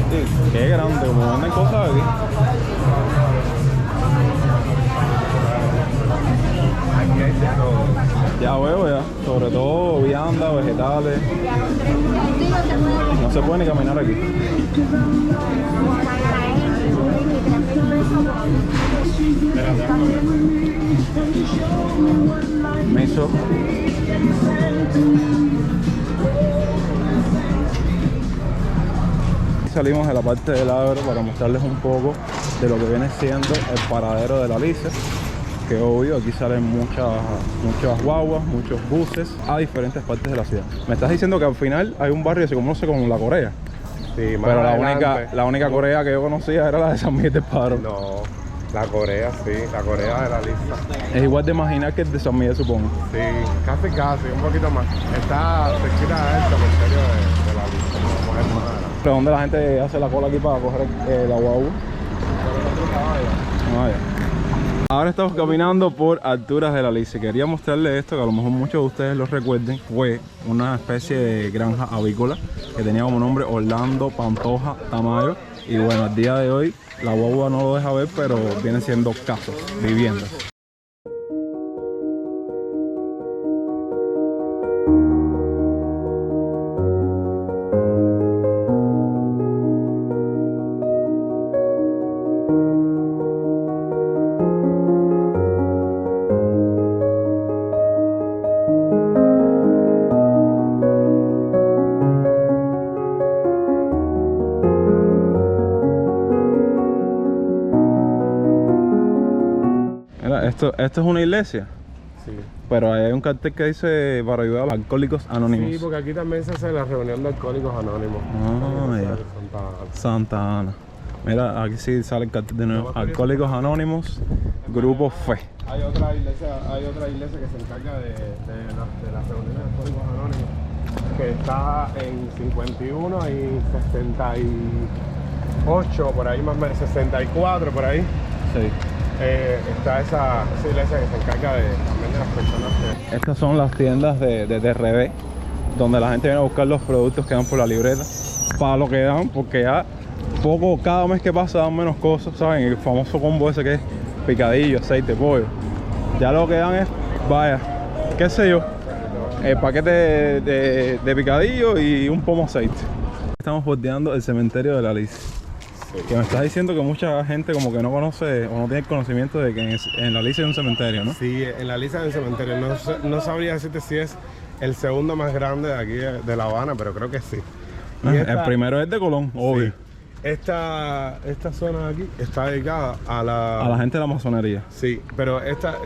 Sí, qué grande, como venden cosas aquí. Ya veo ya, sobre todo vianda, vegetales. No se puede ni caminar aquí. Miso. Salimos de la parte del agro para mostrarles un poco de lo que viene siendo el paradero de la Alice, que obvio aquí salen muchas guaguas, muchos buses a diferentes partes de la ciudad. Me estás diciendo que al final hay un barrio que se conoce como La Corea. Sí, más pero adelante. la única Corea que yo conocía era la de San Miguel del Paro. No, la Corea, sí, la Corea de la lista. Es igual de imaginar que el de San Miguel, supongo. Sí, casi, un poquito más. Está cerquita del cementerio de la lista. Vamos a ver más adelante. ¿Pero dónde la gente hace la cola aquí para coger la guagua? Ah, ya. Ahora estamos caminando por alturas de la Alice. Quería mostrarles esto, que a lo mejor muchos de ustedes lo recuerden. Fue una especie de granja avícola que tenía como nombre Orlando Pantoja Tamayo. Y bueno, al día de hoy la guagua no lo deja ver, pero vienen siendo casas, viviendas. Esto es una iglesia, Sí. pero hay un cartel que dice para ayudar a los alcohólicos anónimos. Sí, porque aquí también se hace la reunión de alcohólicos anónimos. Ya. Santa Ana. Mira, aquí sí sale el cartel de nuevo. Alcohólicos Anónimos, Grupo Fe. Hay otra iglesia que se encarga de las reuniones de alcohólicos anónimos, que está en 51 y 68, por ahí más o menos, 64 por ahí. Sí. Está esa iglesia que se encarga también de las personas que... Estas son las tiendas de TRD, donde la gente viene a buscar los productos que dan por la libreta, para lo que dan, porque ya cada mes que pasa dan menos cosas, ¿saben? El famoso combo ese que es picadillo, aceite, pollo. Ya lo que dan es, vaya, qué sé yo, el paquete de picadillo y un pomo de aceite. Estamos bordeando el cementerio de la Alice. Que me estás diciendo que mucha gente como que no conoce o no tiene conocimiento de que en la Alice hay un cementerio, ¿no? Sí, en la Alice hay un cementerio. No sabría decirte si es el segundo más grande de aquí de La Habana, pero creo que sí. El primero es de Colón, obvio. Sí. Esta zona de aquí está dedicada a la gente de la masonería. Sí, pero esta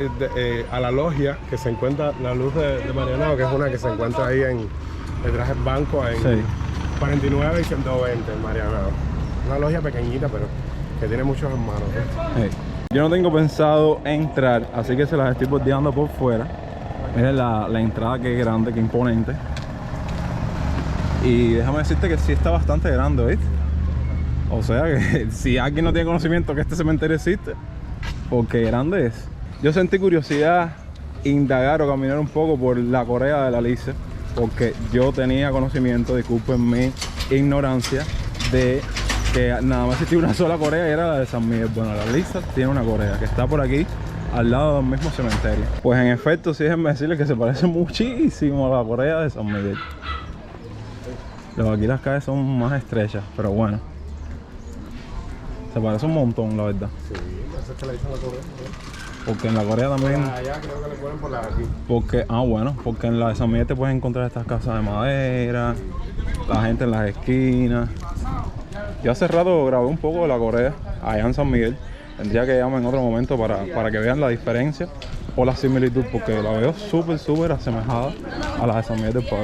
a la logia que se encuentra, la luz de Marianao, que es una que se encuentra ahí detrás del banco en 49 y 120 en Marianao. Una logia pequeñita, pero que tiene muchos hermanos. Yo no tengo pensado entrar, así que se las estoy bordeando por fuera. Miren la entrada, que es grande, que imponente. Y déjame decirte que sí está bastante grande, ¿viste? O sea que si alguien no tiene conocimiento que este cementerio existe, porque grande es. Yo sentí curiosidad indagar o caminar un poco por la Corea de la Alice, porque yo tenía conocimiento, disculpen mi ignorancia, de que nada más existía una sola Corea y era la de San Miguel. Bueno, la Alice tiene una Corea que está por aquí al lado del mismo cementerio. Pues en efecto, sí, déjenme decirles que se parece muchísimo a la Corea de San Miguel. Pero aquí las calles son más estrechas, pero bueno, se parece un montón, la verdad. Sí, eso es que le dicen la Corea. Porque en la Corea también... Allá creo que le ponen por la de aquí. Porque, porque en la de San Miguel te puedes encontrar estas casas de madera, la gente en las esquinas. Yo hace rato grabé un poco de la Corea allá en San Miguel. Tendría que llamar en otro momento para que vean la diferencia o la similitud, porque la veo súper asemejada a la de San Miguel del Paro.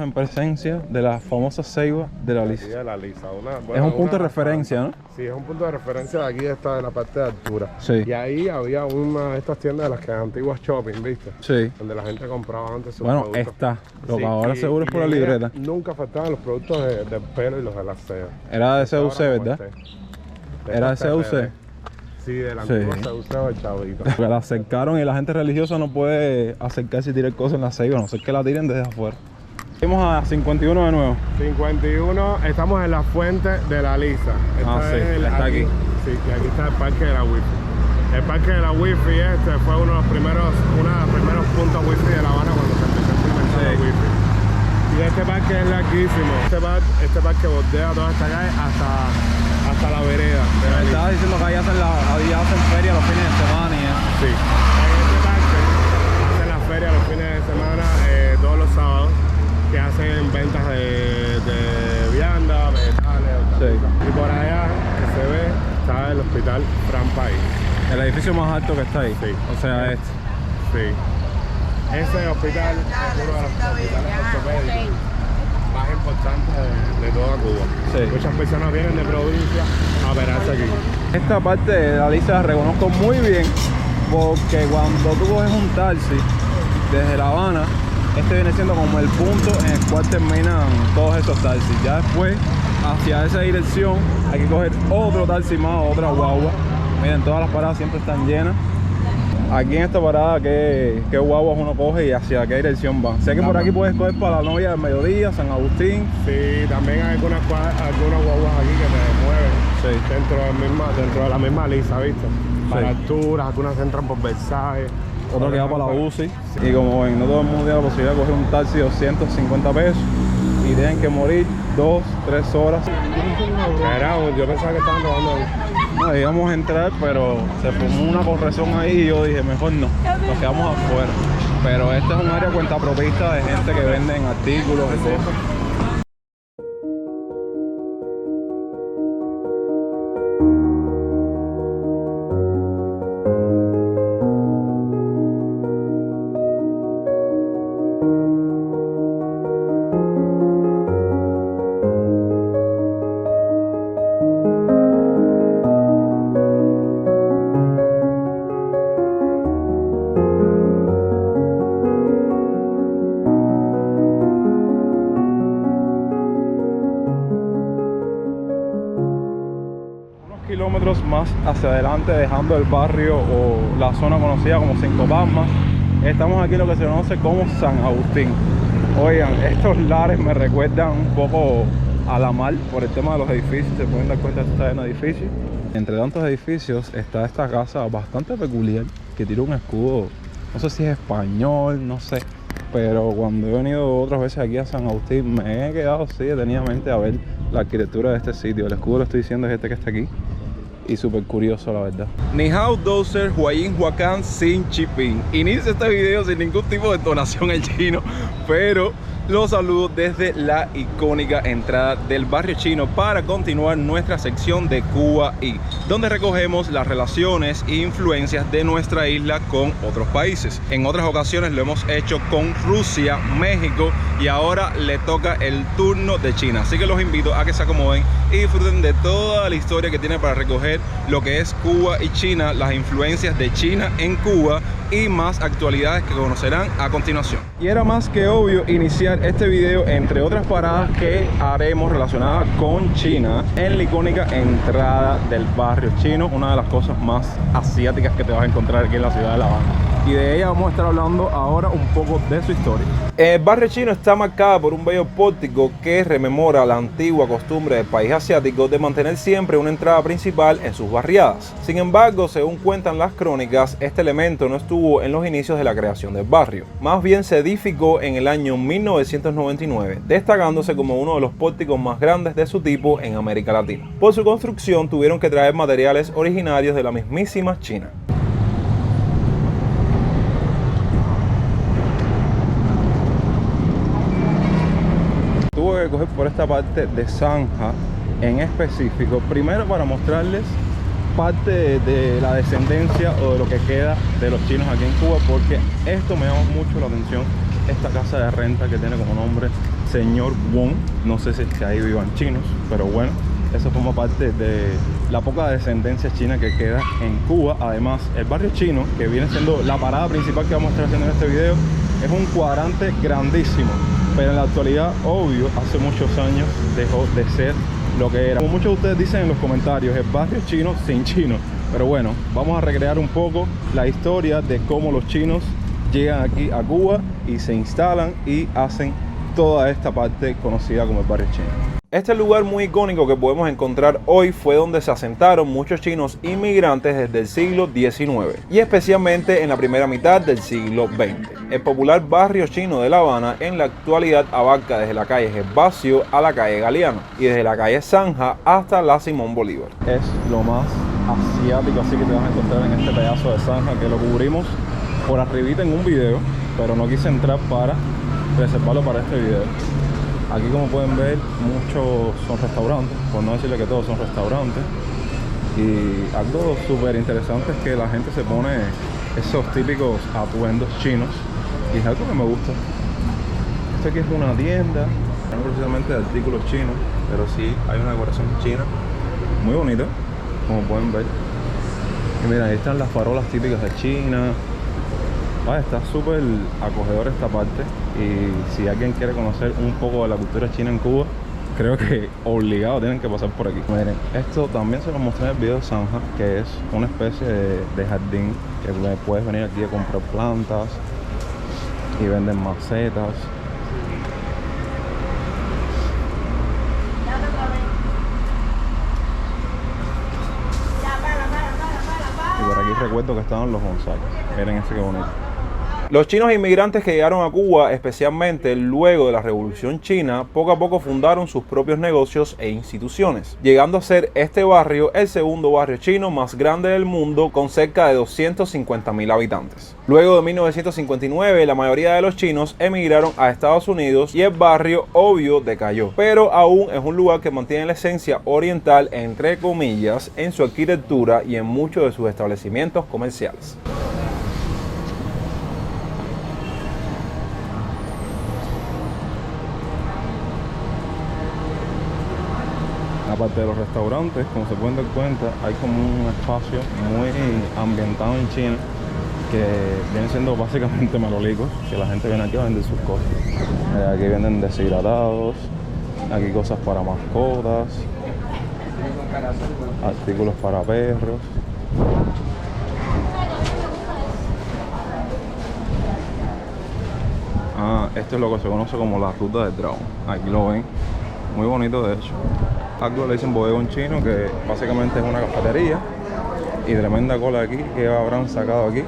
En presencia de la famosa ceiba de la Alice. De la Alice. Es un punto de referencia, ¿no? Sí, es un punto de referencia de aquí, de la parte de altura. Sí. Y ahí había una de estas tiendas de las que antiguas shopping, ¿viste? Sí. Donde la gente compraba antes sus bueno, productos. lo que ahora seguro es por la libreta. Nunca faltaban los productos del pelo y los de la seda. Era de CUC, ¿verdad? Era de CUC. Sí, del antiguo Sí. Museo del Chavito. Porque la acercaron y la gente religiosa no puede acercarse y tirar cosas en la ceiba, a no ser que la tiren desde afuera. Vamos a 51 de nuevo. 51, estamos en la fuente de la Lisa. Sí, está aquí. Sí, y aquí está el parque de la Wi-Fi. El parque de la Wi-Fi fue uno de los primeros puntos Wi-Fi de La Habana cuando se empezó a implementar el Wi-Fi. Y este parque es larguísimo. Este parque bordea toda esta calle hasta la vereda. De la Me estaba diciendo que ahí hacen feria los fines de semana y eso. Sí. En este parque hacen la feria los fines de semana, todos los sábados, que hacen ventas de vianda, vegetales, hortalizas. Y por allá que se ve está el hospital Fran País. El edificio más alto que está ahí. Sí. O sea, este. Sí. Ese hospital es uno de los hospitales ortopédicos más importantes de toda Cuba. Sí. Muchas personas vienen de provincia a operarse aquí. Esta parte de la lista la reconozco muy bien porque cuando tú coges un taxi desde La Habana, este viene siendo como el punto en el cual terminan todos esos taxis. Ya después, hacia esa dirección, hay que coger otro taxi más, otra guagua. Miren, todas las paradas siempre están llenas. Aquí en esta parada, ¿qué guaguas uno coge y hacia qué dirección va? Sé que por aquí puedes coger para la Novia del Mediodía, San Agustín. Sí, también hay algunas guaguas aquí que te mueven. Sí. Dentro de la misma Lisa, ¿viste? Para Sí. alturas, algunas entran por Versailles. Otro que va para la UCI. Y como ven, no todo el mundo tiene la posibilidad de coger un taxi de 250 pesos y tienen que morir 2-3 horas. Yo pensaba que estaban robando ahí. No, íbamos a entrar, pero se formó una corrección ahí y yo dije, mejor no, nos quedamos afuera. Pero este es un área cuentapropista de gente que venden artículos y cosas. Kilómetros más hacia adelante, dejando el barrio o la zona conocida como Cinco Palmas, estamos aquí en lo que se conoce como San Agustín. Oigan, estos lares me recuerdan un poco a la mar por el tema de los edificios. Se pueden dar cuenta que está en edificios. Entre tantos edificios está esta casa bastante peculiar que tiene un escudo, no sé si es español, no sé, pero cuando he venido otras veces aquí a San Agustín me he quedado así detenidamente a ver la arquitectura de este sitio. El escudo, lo estoy diciendo, es este que está aquí. Y súper curioso, la verdad. Ni hao doser huayin huacán sin chipín. Inicio este video sin ningún tipo de entonación en chino, pero los saludo desde la icónica entrada del barrio chino para continuar nuestra sección de Cuba y donde recogemos las relaciones e influencias de nuestra isla con otros países. En otras ocasiones lo hemos hecho con Rusia, México y ahora le toca el turno de China. Así que los invito a que se acomoden y disfruten de toda la historia que tiene para recoger lo que es Cuba y China, las influencias de China en Cuba y más actualidades que conocerán a continuación. Y era más que obvio iniciar este video entre otras paradas que haremos relacionadas con China en la icónica entrada del barrio chino, una de las cosas más asiáticas que te vas a encontrar aquí en la ciudad de La Habana. Y de ella vamos a estar hablando ahora un poco de su historia. El barrio chino está marcado por un bello pórtico que rememora la antigua costumbre del país asiático de mantener siempre una entrada principal en sus barriadas. Sin embargo, según cuentan las crónicas, este elemento no estuvo en los inicios de la creación del barrio. Más bien se edificó en el año 1999, destacándose como uno de los pórticos más grandes de su tipo en América Latina. Por su construcción tuvieron que traer materiales originarios de la mismísima China. Tuve que coger por esta parte de zanja en específico, primero para mostrarles parte de la descendencia o de lo que queda de los chinos aquí en Cuba, porque esto me llama mucho la atención, esta casa de renta que tiene como nombre Señor Wong. No sé si es que ahí vivan chinos, pero bueno, eso forma parte de la poca descendencia china que queda en Cuba. Además, el barrio chino, que viene siendo la parada principal que vamos a estar haciendo en este video, es un cuadrante grandísimo, pero en la actualidad, obvio, hace muchos años dejó de ser lo que era. Como muchos de ustedes dicen en los comentarios, el barrio chino sin chino. Pero bueno, vamos a recrear un poco la historia de cómo los chinos llegan aquí a Cuba y se instalan y hacen toda esta parte conocida como el barrio chino. Este lugar muy icónico que podemos encontrar hoy fue donde se asentaron muchos chinos inmigrantes desde el siglo XIX y especialmente en la primera mitad del siglo XX. El popular barrio chino de La Habana en la actualidad abarca desde la calle Gervasio a la calle Galeano y desde la calle Zanja hasta la Simón Bolívar. Es lo más asiático así que te vas a encontrar en este pedazo de zanja, que lo cubrimos por arribita en un video, pero no quise entrar para reservarlo para este video. Aquí, como pueden ver, muchos son restaurantes, por no decirle que todos son restaurantes. Y algo súper interesante es que la gente se pone esos típicos atuendos chinos y es algo que me gusta. Esto aquí es una tienda, no precisamente de artículos chinos, pero sí hay una decoración china muy bonita, como pueden ver. Y mira, ahí están las farolas típicas de China. Está súper acogedor esta parte, y si alguien quiere conocer un poco de la cultura china en Cuba, creo que obligado tienen que pasar por aquí. Miren, esto también se lo mostré en el video de Zanja, que es una especie de jardín que puedes venir aquí a comprar plantas y venden macetas. Y por aquí recuerdo que estaban los bonsai. Miren este que bonito. Los chinos inmigrantes que llegaron a Cuba, especialmente luego de la Revolución China, poco a poco fundaron sus propios negocios e instituciones, llegando a ser este barrio el segundo barrio chino más grande del mundo, con cerca de 250.000 habitantes. Luego de 1959, la mayoría de los chinos emigraron a Estados Unidos y el barrio, obvio, decayó, pero aún es un lugar que mantiene la esencia oriental, entre comillas, en su arquitectura y en muchos de sus establecimientos comerciales. Aparte de los restaurantes, como se pueden dar cuenta, hay como un espacio muy ambientado en China que viene siendo básicamente malolicos, que la gente viene aquí a vender sus cosas. Aquí venden deshidratados, aquí cosas para mascotas, artículos para perros. Esto es lo que se conoce como la ruta del dragón. Aquí lo ven, muy bonito de hecho. Algo le dicen bodegón chino, que básicamente es una cafetería, y tremenda cola aquí que habrán sacado aquí.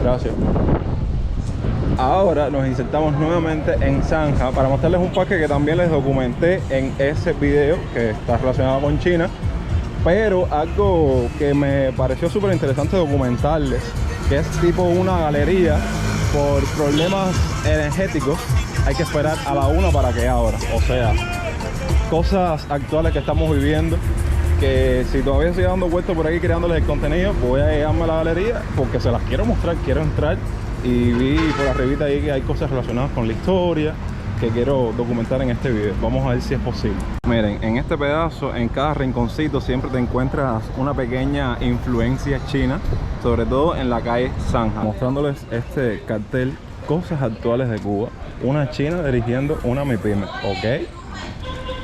Gracias. Ahora nos insertamos nuevamente en Zanja para mostrarles un parque que también les documenté en ese video que está relacionado con China, pero algo que me pareció súper interesante documentarles, que es tipo una galería. Por problemas energéticos hay que esperar a la 1 para que abra, o sea, cosas actuales que estamos viviendo, que si todavía estoy dando vueltas por aquí creándoles el contenido, voy a llegarme a la galería porque se las quiero mostrar, quiero entrar. Y vi por arribita ahí que hay cosas relacionadas con la historia que quiero documentar en este video. Vamos a ver si es posible. Miren, en este pedazo, en cada rinconcito siempre te encuentras una pequeña influencia china, sobre todo en la calle Zanja, mostrándoles este cartel: cosas actuales de Cuba, una china dirigiendo una MIPYME, ¿ok?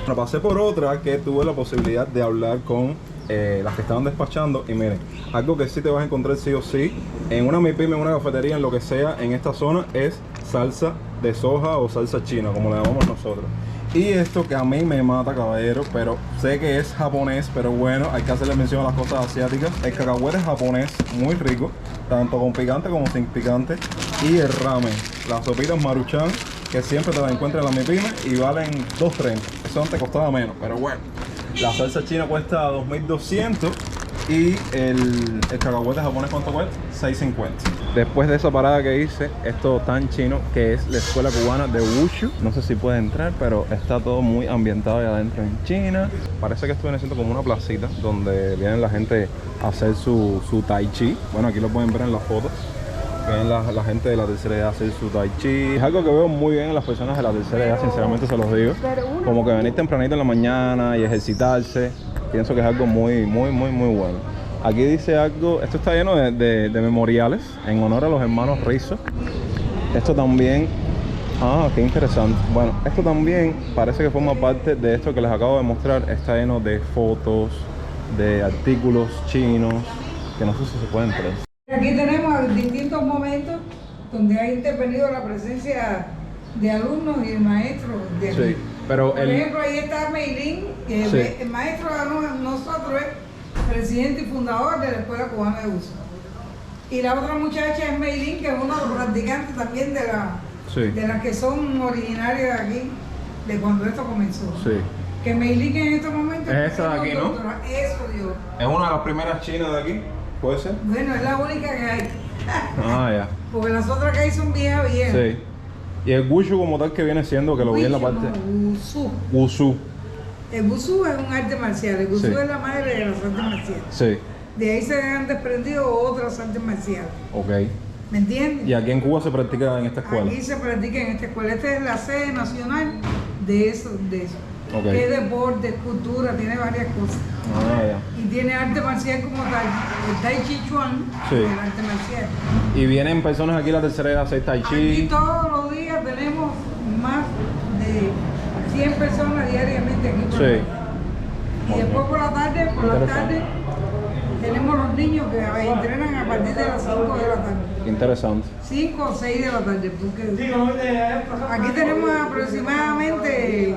Bueno, pasé por otra que tuve la posibilidad de hablar con las que estaban despachando, y miren, algo que sí te vas a encontrar sí o sí en una MIPYME, en una cafetería, en lo que sea en esta zona, es salsa de soja o salsa china, como le llamamos nosotros. Y esto que a mí me mata, caballero, pero sé que es japonés, pero bueno, hay que hacerle mención a las cosas asiáticas. El cacahuete japonés, muy rico, tanto con picante como sin picante. Y el ramen, las sopitas Maruchan, que siempre te las encuentras en la MIPYME y valen $2.30. Eso antes costaba menos, pero bueno. La salsa china cuesta $2.200 y el cacahuete japonés, ¿cuánto cuesta? $6.50. Después de esa parada que hice, esto tan chino, que es la escuela cubana de Wushu. No sé si puede entrar, pero está todo muy ambientado ahí adentro en China. Parece que esto viene siendo como una placita donde vienen la gente a hacer su tai chi. Bueno, aquí lo pueden ver en las fotos. Vienen la gente de la tercera edad a hacer su tai chi. Es algo que veo muy bien en las personas de la tercera edad, sinceramente se los digo. Como que venir tempranito en la mañana y ejercitarse, pienso que es algo muy bueno. Aquí dice algo, esto está lleno de memoriales en honor a los hermanos Rizzo. Esto también, qué interesante. Bueno, esto también parece que forma parte de esto que les acabo de mostrar. Está lleno de fotos, de artículos chinos, que no sé si se pueden ver. Aquí tenemos distintos momentos donde ha intervenido la presencia de alumnos y de maestros de aquí. Sí, pero por ejemplo, ahí está Meilín, que sí. el maestro de nosotros es presidente y fundador de la Escuela Cubana de Uso. Y la otra muchacha es Meilín, que es uno de los practicantes también de las que son originarias de aquí, de cuando esto comenzó. Sí. Que Meilín en estos momentos Es esa de aquí, ¿no? Eso, Dios. Es una de las primeras chinas de aquí, ¿puede ser? Bueno, es la única que hay. Ya. Porque las otras que hay son viejas. Sí. Y el wushu como tal que viene siendo, que lo vi en la parte... Wushu. Wushu. El wushu es un arte marcial. El wushu Sí. es la madre de las artes marciales. Sí. De ahí se han desprendido otras artes marciales. Ok. ¿Me entiendes? ¿Y aquí en Cuba se practica en esta escuela? Aquí se practica en esta escuela. Esta es la sede nacional de eso. Ok. Que es deporte, cultura, tiene varias cosas. Ya. Y tiene arte marcial como tal. El Tai Chi Chuan, Sí. el arte marcial. Y vienen personas aquí la tercera edad a hacer tai Aquí chi. todos los días tenemos más de 100 personas diariamente aquí por Sí. la- Y después por la tarde, Interesante. tenemos los niños que entrenan a partir de las 5 de la tarde. Interesante. 5 o 6 de la tarde, porque aquí tenemos aproximadamente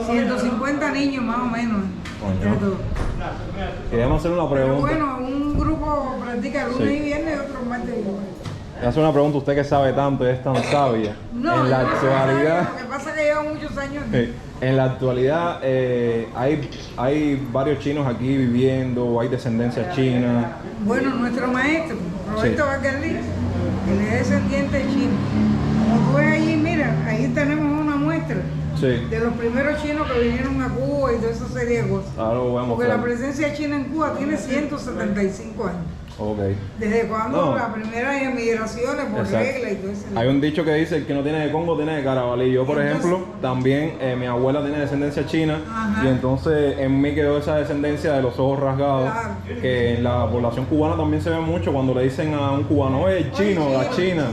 150 niños más o menos. Coño. Entre todos. Queríamos hacer una Pero pregunta. bueno, un grupo practica lunes Sí. y viernes y otro martes y jueves. Voy a hacer una pregunta, usted que sabe tanto y es tan sabia. No, En la yo no soy actualidad... sabia, lo que pasa es que llevo muchos años aquí. En la actualidad hay varios chinos aquí viviendo, hay descendencia china. Bueno, nuestro maestro, Roberto Sí. Bacarlí, él es descendiente chino. Como tú ves allí, mira, ahí tenemos una muestra Sí. de los primeros chinos que vinieron a Cuba y toda esa serie de cosas. Ahora lo voy a Porque la mostrar. presencia china en Cuba tiene 175 años. Ok. Desde cuando No. las primeras emigraciones por Exacto. regla y todo eso. Hay un dicho que dice, el que no tiene de Congo tiene de Carabalí. Yo, por Entonces- ejemplo, también mi abuela tiene descendencia china. Ajá. Y entonces en mí quedó esa descendencia de los ojos rasgados. Claro. Que en la población cubana también se ve mucho cuando le dicen a un cubano, el chino, la china.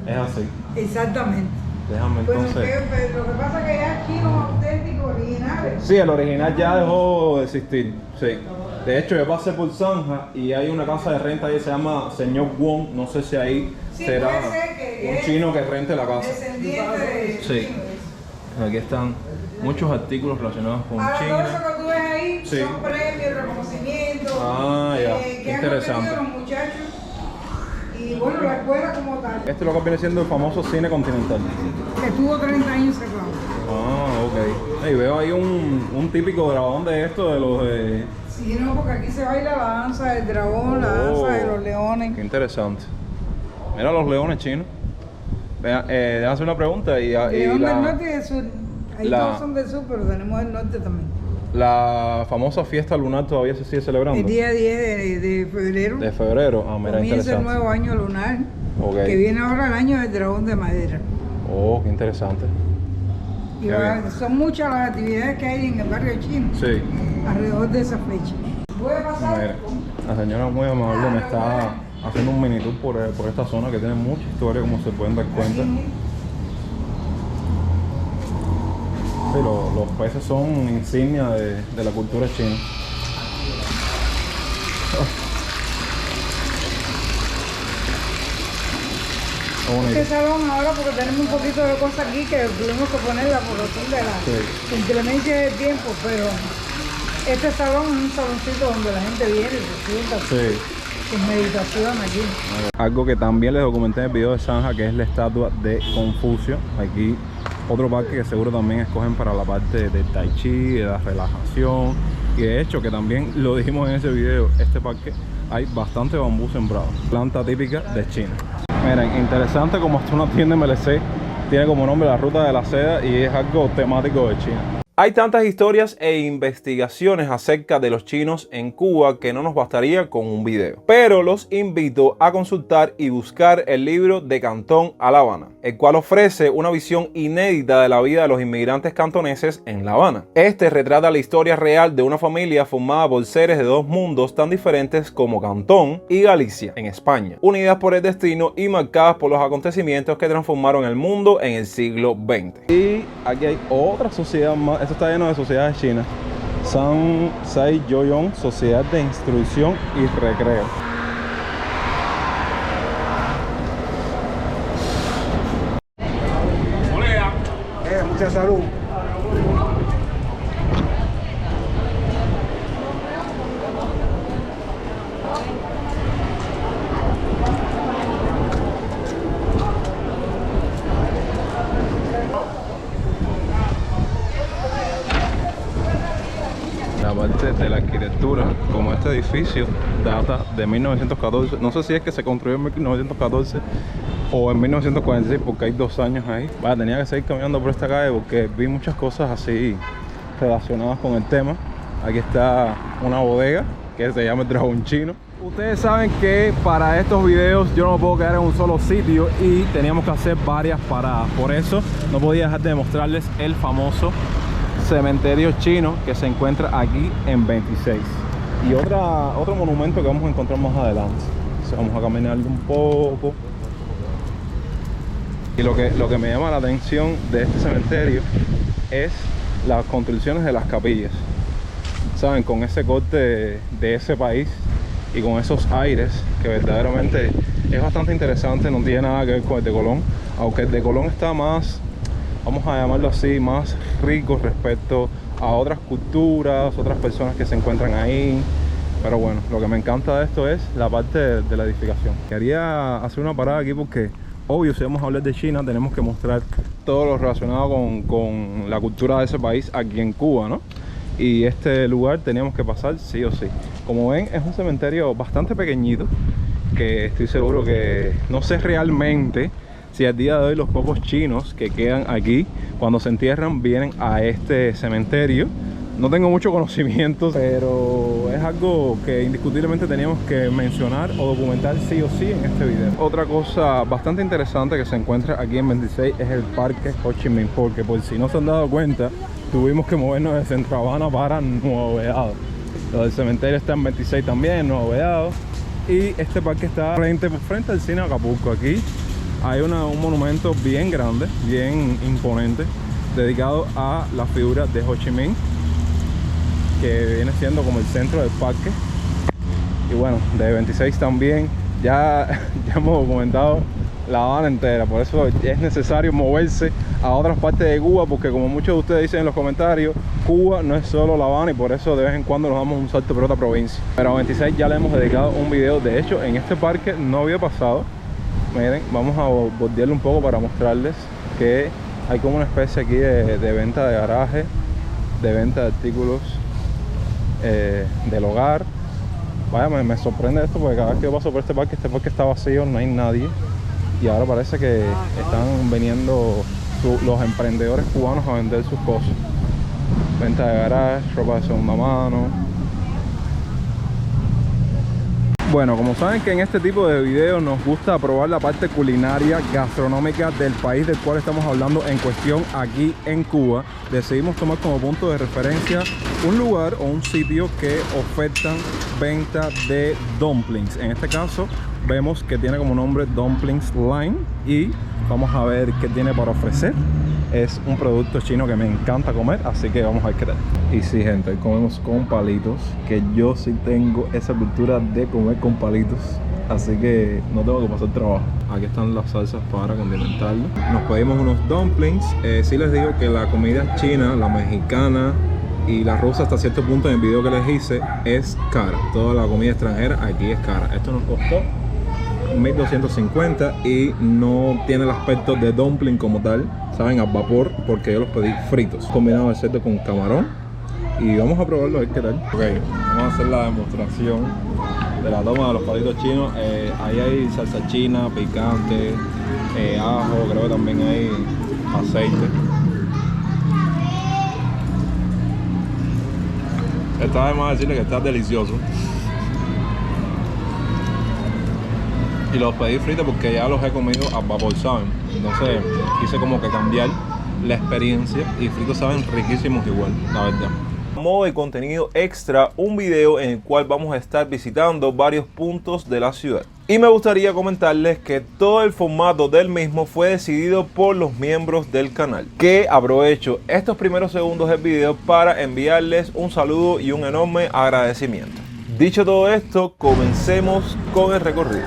Es así. Exactamente. Déjame Bueno, entonces... lo que pasa es que ya chinos auténticos, originales. Sí, el original ya dejó de existir. Sí. De hecho, yo pasé por Zanja y hay una casa de renta ahí que se llama Señor Wong. No sé si ahí Sí, será puede ser que un es chino que rente la casa. Descendiente de Sí. Aquí están muchos artículos relacionados con Ahora todo China. eso que tú ves ahí Sí. son premios, reconocimientos Ya. que han Interesante. obtenido los muchachos. Y bueno, la escuela como tal, Este es lo que viene siendo el famoso cine continental. que tuvo 30 años cerrado. Ok. Y veo ahí un típico dragón de esto, de los de... Sí, no, porque aquí se baila la danza del dragón, la danza de los leones. Qué interesante. Mira los leones chinos. Vea, déjame hacer una pregunta. León del norte y del sur. Ahí la- todos son del sur, pero tenemos el norte también. La famosa fiesta lunar todavía se sigue celebrando. El día 10 de febrero De febrero. Mira, comienza el interesante. nuevo año lunar, Ok. que viene ahora el año del dragón de madera. Oh, qué interesante. Y Qué bien. son muchas las actividades que hay en el barrio chino Sí. alrededor de esa fecha. Puede pasar. Mira, la señora muy amable me está haciendo un mini tour por esta zona que tiene mucha historia, como se pueden dar cuenta. Sí, los peces son insignia de la cultura china. Qué bonito. Este salón ahora, porque tenemos un poquito de cosas aquí que tuvimos que ponerla por razón de la Sí. inclemencia del tiempo, pero este salón es un saloncito donde la gente viene y se sienta Sí. en meditación aquí. Algo que también les documenté en el video de Zanja, que es la estatua de Confucio. Aquí otro parque que seguro también escogen para la parte del tai chi, de la relajación. Y de hecho, que también lo dijimos en ese video, este parque hay bastante bambú sembrado. Planta típica de China. Miren, interesante como esto es una tienda MLC. Tiene como nombre la ruta de la seda y es algo temático de China. Hay tantas historias e investigaciones acerca de los chinos en Cuba que no nos bastaría con un video. Pero los invito a consultar y buscar el libro De Cantón a La Habana, el cual ofrece una visión inédita de la vida de los inmigrantes cantoneses en La Habana. Este retrata la historia real de una familia formada por seres de dos mundos tan diferentes como Cantón y Galicia, en España, unidas por el destino y marcadas por los acontecimientos que transformaron el mundo en el siglo XX. Y aquí hay otra sociedad más. Esto está lleno de sociedades chinas. San Sai Yoyong, Sociedad de Instrucción y Recreo. Mucha salud. La parte de la arquitectura, como este edificio data de 1914, no sé si es que se construyó en 1914 o en 1946, porque hay 2 años ahí. Vaya, tenía que seguir caminando por esta calle porque vi muchas cosas así relacionadas con el tema. Aquí está una bodega que se llama el Dragón Chino. Ustedes saben que para estos videos yo no me puedo quedar en un solo sitio y teníamos que hacer varias paradas. Por eso no podía dejar de mostrarles el famoso cementerio chino que se encuentra aquí en 26. Y otro monumento que vamos a encontrar más adelante. Entonces vamos a caminar un poco. Y lo que me llama la atención de este cementerio es las construcciones de las capillas. Saben, con ese corte de ese país y con esos aires que verdaderamente es bastante interesante. No tiene nada que ver con el de Colón, aunque el de Colón está más, vamos a llamarlo así, más rico respecto a otras culturas, otras personas que se encuentran ahí. Pero bueno, lo que me encanta de esto es la parte de la edificación. Quería hacer una parada aquí porque, obvio, si vamos a hablar de China, tenemos que mostrar todo lo relacionado con la cultura de ese país aquí en Cuba, ¿no? Y este lugar teníamos que pasar sí o sí. Como ven, es un cementerio bastante pequeñito, que estoy seguro que no sé realmente si al día de hoy los pocos chinos que quedan aquí, cuando se entierran, vienen a este cementerio. No tengo mucho conocimiento, pero es algo que indiscutiblemente teníamos que mencionar o documentar sí o sí en este video. Otra cosa bastante interesante que se encuentra aquí en 26 es el Parque Ho Chi Minh, porque por si no se han dado cuenta, tuvimos que movernos de Centro Habana para Nuevo Vedado. Lo del cementerio está en 26 también, en Nuevo Vedado. Y este parque está frente al cine Acapulco. Aquí hay un monumento bien grande, bien imponente, dedicado a la figura de Ho Chi Minh, que viene siendo como el centro del parque. Y bueno, de 26 también ya hemos documentado La Habana entera. Por eso es necesario moverse a otras partes de Cuba, porque como muchos de ustedes dicen en los comentarios, Cuba no es solo La Habana, y por eso de vez en cuando nos damos un salto por otra provincia. Pero a 26 ya le hemos dedicado un video. De hecho, en este parque no había pasado. Miren, vamos a bordearlo un poco para mostrarles que hay como una especie aquí de venta de garaje, de venta de artículos del hogar. Vaya, me sorprende esto, porque cada vez que yo paso por este parque está vacío, no hay nadie. Y ahora parece que están viniendo los emprendedores cubanos a vender sus cosas. Venta de garaje, ropa de segunda mano. Bueno, como saben que en este tipo de videos nos gusta probar la parte culinaria, gastronómica del país del cual estamos hablando en cuestión aquí en Cuba, decidimos tomar como punto de referencia un lugar o un sitio que ofertan venta de dumplings. En este caso vemos que tiene como nombre Dumplings Line y vamos a ver qué tiene para ofrecer. Es un producto chino que me encanta comer, así que vamos a ver qué tal. Y sí, gente, comemos con palitos, que yo sí tengo esa cultura de comer con palitos, así que no tengo que pasar trabajo. Aquí están las salsas para condimentarlo. Nos pedimos unos dumplings. Sí les digo que la comida china, la mexicana y la rusa, hasta cierto punto en el video que les hice, es cara. Toda la comida extranjera aquí es cara. Esto nos costó 1.250 y no tiene el aspecto de dumpling como tal, saben, a vapor, porque yo los pedí fritos, combinado de cerdo con camarón. Y vamos a probarlo a ver qué tal. Ok, vamos a hacer la demostración de la toma de los palitos chinos. Ahí hay salsa china, picante, ajo, creo que también hay aceite. Está de más decirle que está delicioso. Y los pedí fritos porque ya los he comido a vapor, ¿saben? Entonces quise como que cambiar la experiencia y fritos saben riquísimos igual, la verdad. Modo de contenido extra, un video en el cual vamos a estar visitando varios puntos de la ciudad. Y me gustaría comentarles que todo el formato del mismo fue decidido por los miembros del canal, que aprovecho estos primeros segundos del video para enviarles un saludo y un enorme agradecimiento. Dicho todo esto, comencemos con el recorrido.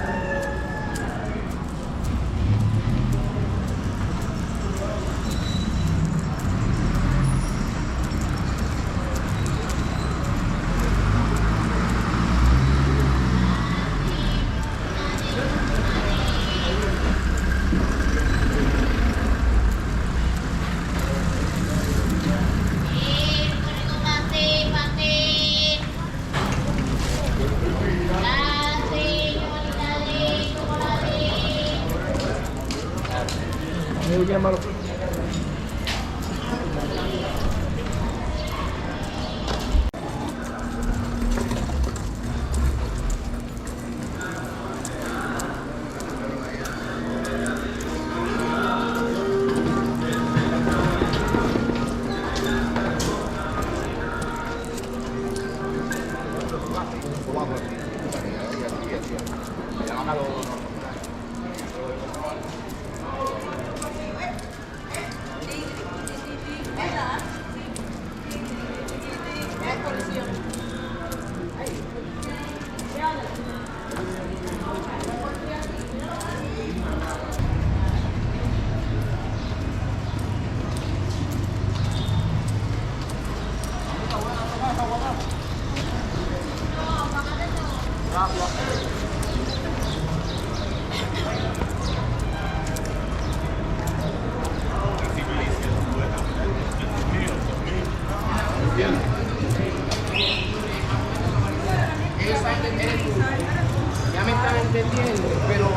Ya me están entendiendo, pero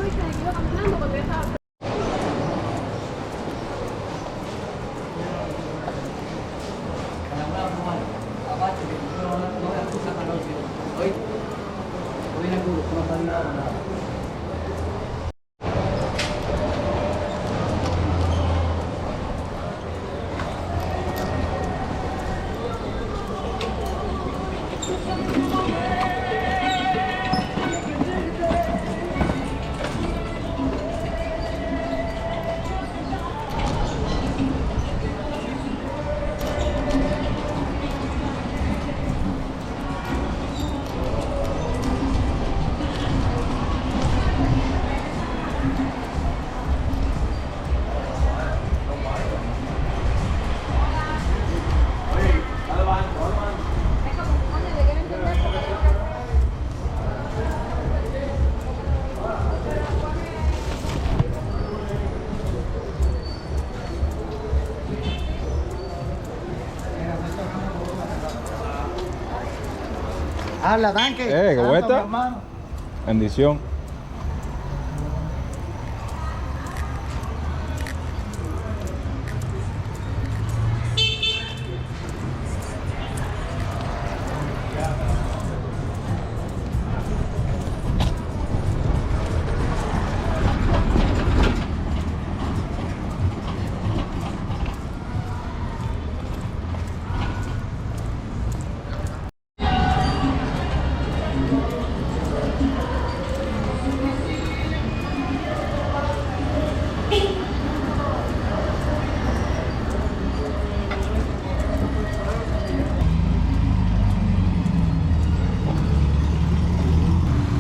viste, iba caminando cuando yo estaba. Habla, tanque. ¿Qué vuelta? Hermano. Bendición.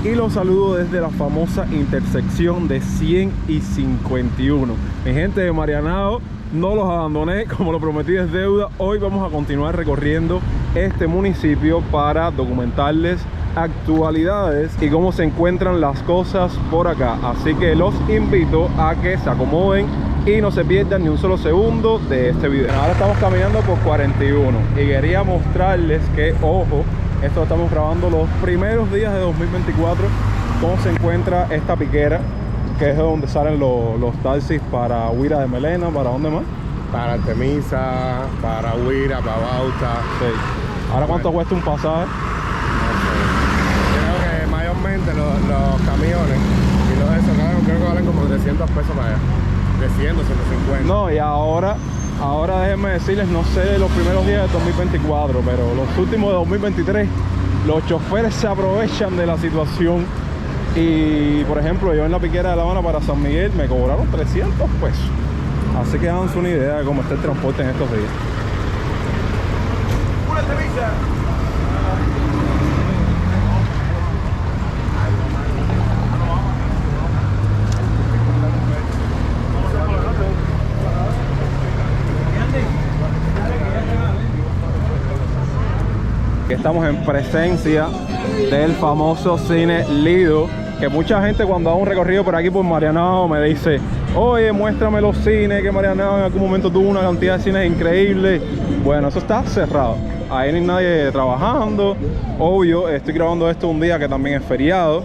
Y los saludo desde la famosa intersección de 100 y 51. Mi gente de Marianao, no los abandoné, como lo prometí es deuda. Hoy vamos a continuar recorriendo este municipio para documentarles actualidades y cómo se encuentran las cosas por acá. Así que los invito a que se acomoden y no se pierdan ni un solo segundo de este video. Ahora estamos caminando por 41 y quería mostrarles que, ojo, esto lo estamos grabando los primeros días de 2024, cómo se encuentra esta piquera, que es de donde salen los taxis para Huira de Melena. ¿Para dónde más? Para Artemisa, para Huira, para Bauta. Sí. ¿Ahora cuánto cuesta un pasaje? Creo que mayormente los camiones y los de esos creo que valen como 300 pesos para allá. 300, 150. No, y ahora déjenme decirles, no sé los primeros días de 2024, pero los últimos de 2023, los choferes se aprovechan de la situación. Y por ejemplo, yo en la piquera de La Habana para San Miguel me cobraron 300 pesos. Así que háganse una idea de cómo está el transporte en estos días. ¡Una entrevista! Estamos en presencia del famoso cine Lido, que mucha gente cuando hago un recorrido por aquí por Marianao me dice: oye, muéstrame los cines, que Marianao en algún momento tuvo una cantidad de cines increíble. Bueno, eso está cerrado, ahí no hay nadie trabajando. Obvio, estoy grabando esto un día que también es feriado,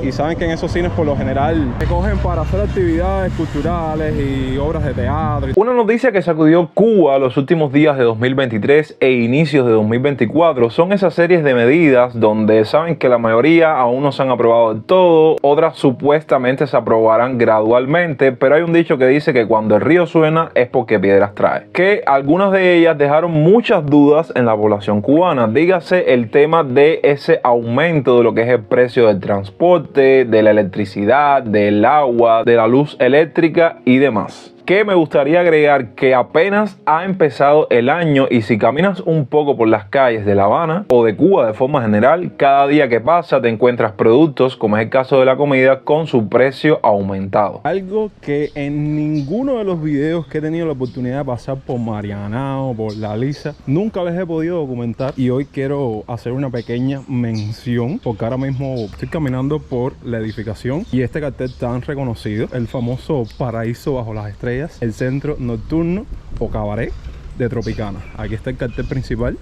y saben que en esos cines por lo general se cogen para hacer actividades culturales y obras de teatro. Una noticia que sacudió Cuba los últimos días de 2023 e inicios de 2024 son esas series de medidas donde saben que la mayoría aún no se han aprobado del todo, otras supuestamente se aprobarán gradualmente, pero hay un dicho que dice que cuando el río suena es porque piedras trae. Que algunas de ellas dejaron muchas dudas en la población cubana, dígase el tema de ese aumento de lo que es el precio del transporte, de la electricidad, del agua, de la luz eléctrica y demás. Que me gustaría agregar que apenas ha empezado el año y si caminas un poco por las calles de La Habana o de Cuba de forma general, cada día que pasa te encuentras productos, como es el caso de la comida, con su precio aumentado. Algo que en ninguno de los videos que he tenido la oportunidad de pasar por Marianao, por La Lisa, nunca les he podido documentar, y hoy quiero hacer una pequeña mención porque ahora mismo estoy caminando por la edificación y este cartel tan reconocido, el famoso Paraíso Bajo las Estrellas, el centro nocturno o cabaret de Tropicana. Aquí está el cartel principal,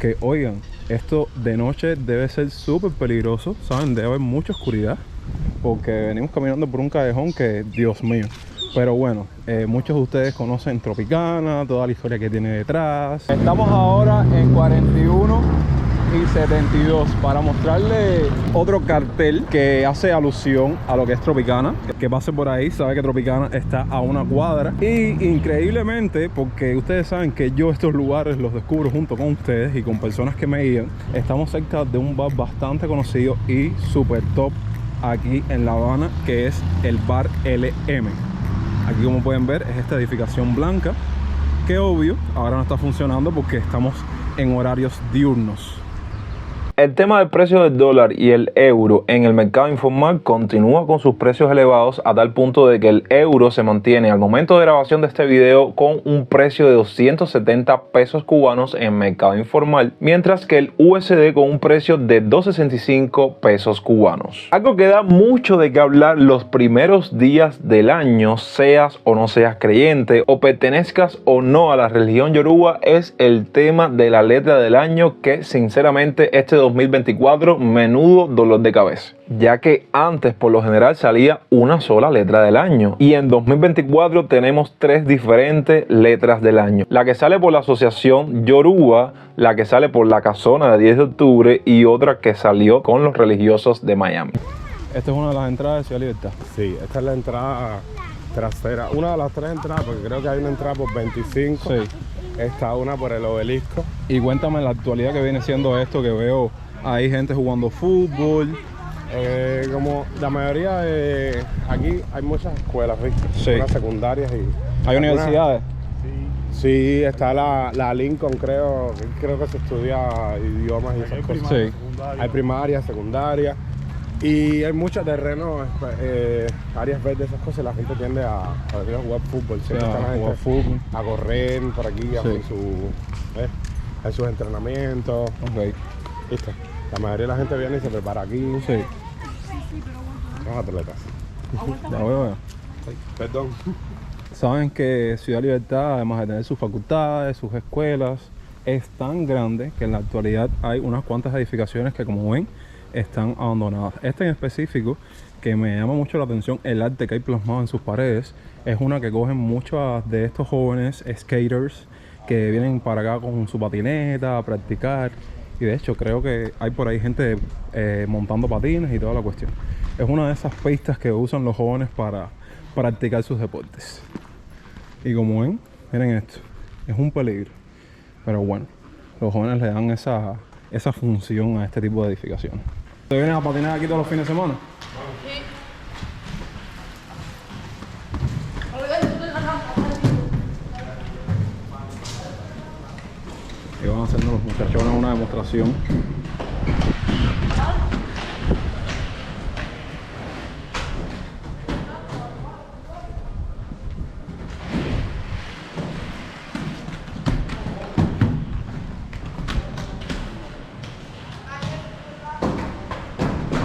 que oigan, esto de noche debe ser súper peligroso, saben, debe haber mucha oscuridad. porque venimos caminando por un callejón que, Dios mío. Pero bueno, muchos de ustedes conocen Tropicana, toda la historia que tiene detrás. Estamos ahora en 41 y 72 para mostrarle otro cartel que hace alusión a lo que es Tropicana. Que pase por ahí sabe que Tropicana está a una cuadra. Y increíblemente, porque ustedes saben que yo estos lugares los descubro junto con ustedes y con personas que me guían, estamos cerca de un bar bastante conocido y super top aquí en La Habana, que es el Bar LM. Aquí, como pueden ver, es esta edificación blanca que, obvio, ahora no está funcionando porque estamos en horarios diurnos. El tema del precio del dólar y el euro en el mercado informal continúa con sus precios elevados a tal punto de que el euro se mantiene al momento de grabación de este video con un precio de 270 pesos cubanos en el mercado informal, mientras que el USD con un precio de 265 pesos cubanos. Algo que da mucho de qué hablar los primeros días del año, seas o no seas creyente o pertenezcas o no a la religión yoruba, es el tema de la letra del año, que sinceramente este 2024 menudo dolor de cabeza, ya que antes por lo general salía una sola letra del año y en 2024 tenemos 3 diferentes letras del año: la que sale por la asociación Yoruba, la que sale por la casona de 10 de octubre y otra que salió con los religiosos de Miami. Esta es una de las entradas de Ciudad Libertad. Sí, esta es la entrada trasera, una de las 3 entradas, porque creo que hay una entrada por 25. Sí. Está una por el obelisco. Y cuéntame en la actualidad que viene siendo esto, que veo ahí gente jugando fútbol. Como la mayoría de... Aquí hay muchas escuelas, ¿viste? Sí. Unas secundarias y... ¿Hay universidades? Sí, está la Lincoln, creo que se estudia idiomas y esas cosas. Sí. Hay primaria, secundaria. Y hay muchos terrenos, áreas verdes, esas cosas. La gente tiende a venir a jugar fútbol. Siempre está la gente fútbol. a correr por aquí, a hacer sus entrenamientos. Ok. ¿Viste? La mayoría de la gente viene y se prepara aquí. Sí. Son atletas. Ya veo. Perdón. Saben que Ciudad Libertad, además de tener sus facultades, sus escuelas, es tan grande que en la actualidad hay unas cuantas edificaciones que, como ven, están abandonadas. Esta en específico, que me llama mucho la atención, el arte que hay plasmado en sus paredes, es una que cogen muchos de estos jóvenes skaters que vienen para acá con su patineta a practicar. Y de hecho creo que hay por ahí gente montando patines y toda la cuestión. Es una de esas pistas que usan los jóvenes para practicar sus deportes. Y como ven, miren esto, es un peligro. Pero bueno, los jóvenes le dan esa función a este tipo de edificaciones. ¿Te vienes a patinar aquí todos los fines de semana? Sí. Y van haciendo los muchachones una demostración.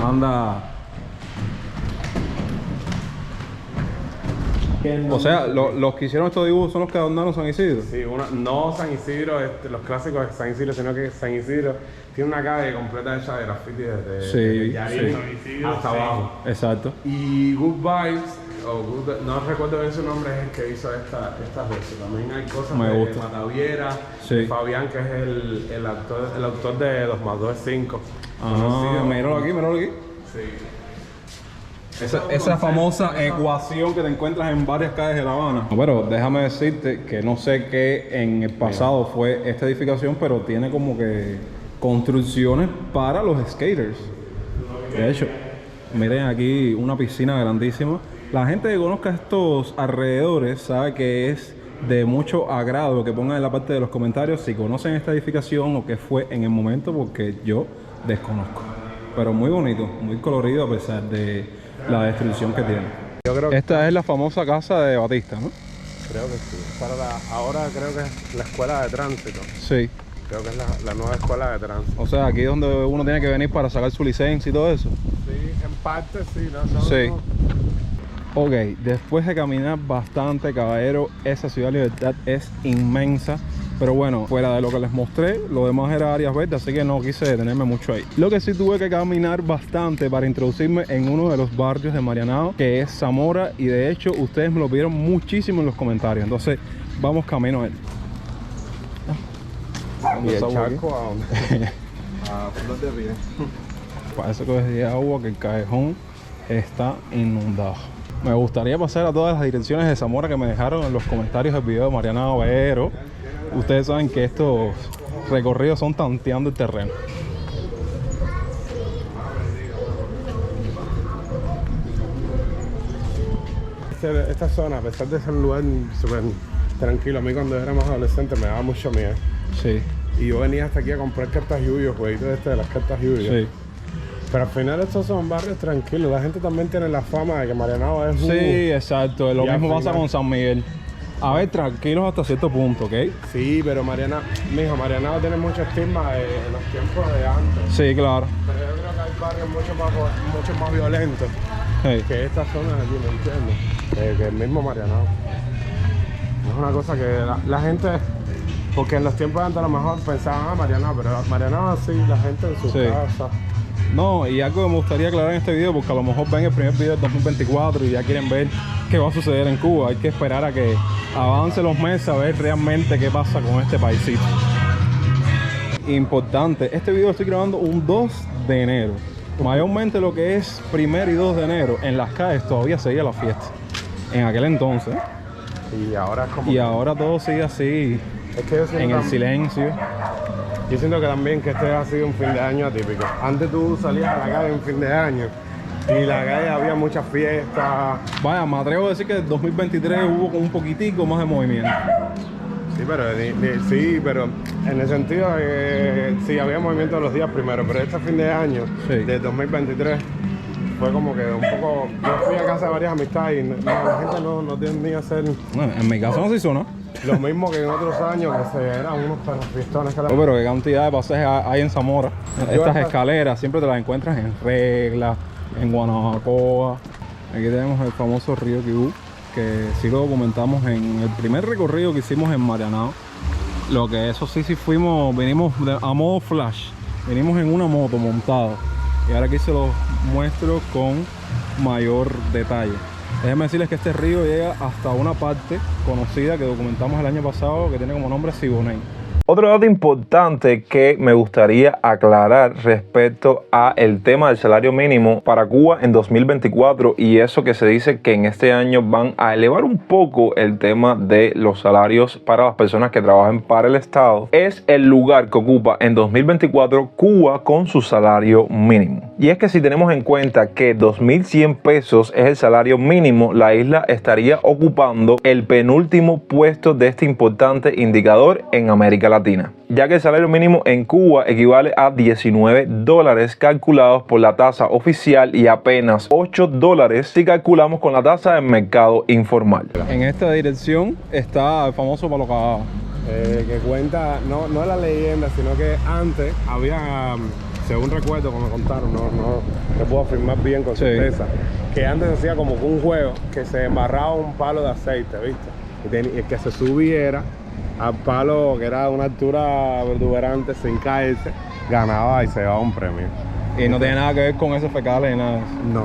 Anda. O sea, los que hicieron estos dibujos son los que adornaron San Isidro. Sí, no San Isidro, los clásicos de San Isidro, sino que San Isidro tiene una calle completa hecha de graffiti desde hasta abajo. Exacto. Y Good Vibes, no recuerdo bien su nombre, es el que hizo estas veces. También hay cosas de Mataviera, de Fabián, que es el autor de 2 más 2 es 5. Ah, míralo aquí. Sí. Esa famosa ecuación que te encuentras en varias calles de La Habana. Pero déjame decirte que no sé qué en el pasado fue esta edificación, pero tiene como que construcciones para los skaters. De hecho, miren aquí una piscina grandísima. La gente que conozca estos alrededores sabe que es de mucho agrado que pongan en la parte de los comentarios si conocen esta edificación o qué fue en el momento, porque yo desconozco. Pero muy bonito, muy colorido a pesar de la destrucción que tiene. Yo creo que esta es la famosa casa de Batista, ¿no? Creo que sí. Ahora creo que es la escuela de tránsito. Sí. Creo que es la nueva escuela de tránsito. O sea, aquí es donde uno tiene que venir para sacar su licencia y todo eso. Sí, en parte sí, ¿no? Sí. Ok, después de caminar bastante, caballero, esa Ciudad Libertad es inmensa. Pero bueno, fuera de lo que les mostré, lo demás era áreas verdes, así que no quise detenerme mucho ahí. Lo que sí tuve que caminar bastante para introducirme en uno de los barrios de Marianao, que es Zamora, y de hecho ustedes me lo pidieron muchísimo en los comentarios. Entonces vamos camino a él. Y el charco a donde. A Flor de Río. Parece que desde agua que el callejón está inundado. Me gustaría pasar a todas las direcciones de Zamora que me dejaron en los comentarios del video de Marianao, pero ustedes saben que estos recorridos son tanteando el terreno. Esta zona, a pesar de ser un lugar súper tranquilo, a mí cuando era más adolescente me daba mucho miedo. Sí. Y yo venía hasta aquí a comprar cartas Yu-Gi-Oh, jueguitos de las cartas Yu-Gi-Oh. Sí. Pero al final estos son barrios tranquilos. La gente también tiene la fama de que Marianao es Sí, exacto. Lo Y al mismo pasa final- con San Miguel. A ver, tranquilos hasta cierto punto, ¿ok? Sí, pero Marianao tiene mucho estigma en los tiempos de antes. Sí, claro. Pero yo creo que hay barrios mucho más violentos Sí. que esta zona de aquí, ¿me entiendes? Que el mismo Marianao. Es una cosa que la gente, porque en los tiempos de antes a lo mejor pensaban, Marianao, pero Marianao sí, la gente en su Sí. casa. No, y algo que me gustaría aclarar en este video, porque a lo mejor ven el primer video del 2024 y ya quieren ver qué va a suceder en Cuba. Hay que esperar a que avance los meses a ver realmente qué pasa con este paisito. Importante, este video lo estoy grabando un 2 de enero. Mayormente lo que es 1 y 2 de enero, en las calles todavía seguía la fiesta. En aquel entonces. Y ahora es como... Y ahora todo sigue así, es que yo siento en el tam- silencio. Yo siento que también que este ha sido un fin de año atípico. Antes tú salías a la calle en fin de año y en la calle había muchas fiestas. Vaya, me atrevo a decir que en 2023 hubo como un poquitico más de movimiento. Sí, pero en el sentido de que sí, había movimiento los días primero, pero este fin de año, Sí. de 2023, fue como que un poco... Yo fui a casa de varias amistades y la gente no tenía a hacer No, en mi caso no se hizo, ¿no? lo mismo que en otros años, que eran unos fiestones que No, pero qué cantidad de pasajes hay en Zamora. Estas hasta- escaleras siempre te las encuentras en Regla, en Guanabacoa. Aquí tenemos el famoso río Quibú, que sí lo documentamos en el primer recorrido que hicimos en Marianao. Lo que eso sí vinimos a modo flash. Venimos en una moto montada. Y ahora aquí se los muestro con mayor detalle. Déjenme decirles que este río llega hasta una parte conocida que documentamos el año pasado, que tiene como nombre Siboney. Otro dato importante que me gustaría aclarar respecto a el tema del salario mínimo para Cuba en 2024, y eso que se dice que en este año van a elevar un poco el tema de los salarios para las personas que trabajan para el Estado, es el lugar que ocupa en 2024 Cuba con su salario mínimo. Y es que si tenemos en cuenta que 2.100 pesos es el salario mínimo, la isla estaría ocupando el penúltimo puesto de este importante indicador en América Latina, ya que el salario mínimo en Cuba equivale a $19 calculados por la tasa oficial y apenas $8 si calculamos con la tasa del mercado informal. En esta dirección está el famoso Palo Cagado. que cuenta, no la leyenda, sino que antes había, según recuerdo, como me contaron, no puedo afirmar bien con Sí. certeza, que antes se hacía como que un juego que se embarraba un palo de aceite, ¿viste? Y que se subiera al palo que era de una altura verduberante sin caerse, ganaba y se llevaba un premio. Y no tiene nada que ver con esos fecales ni nada de eso. No.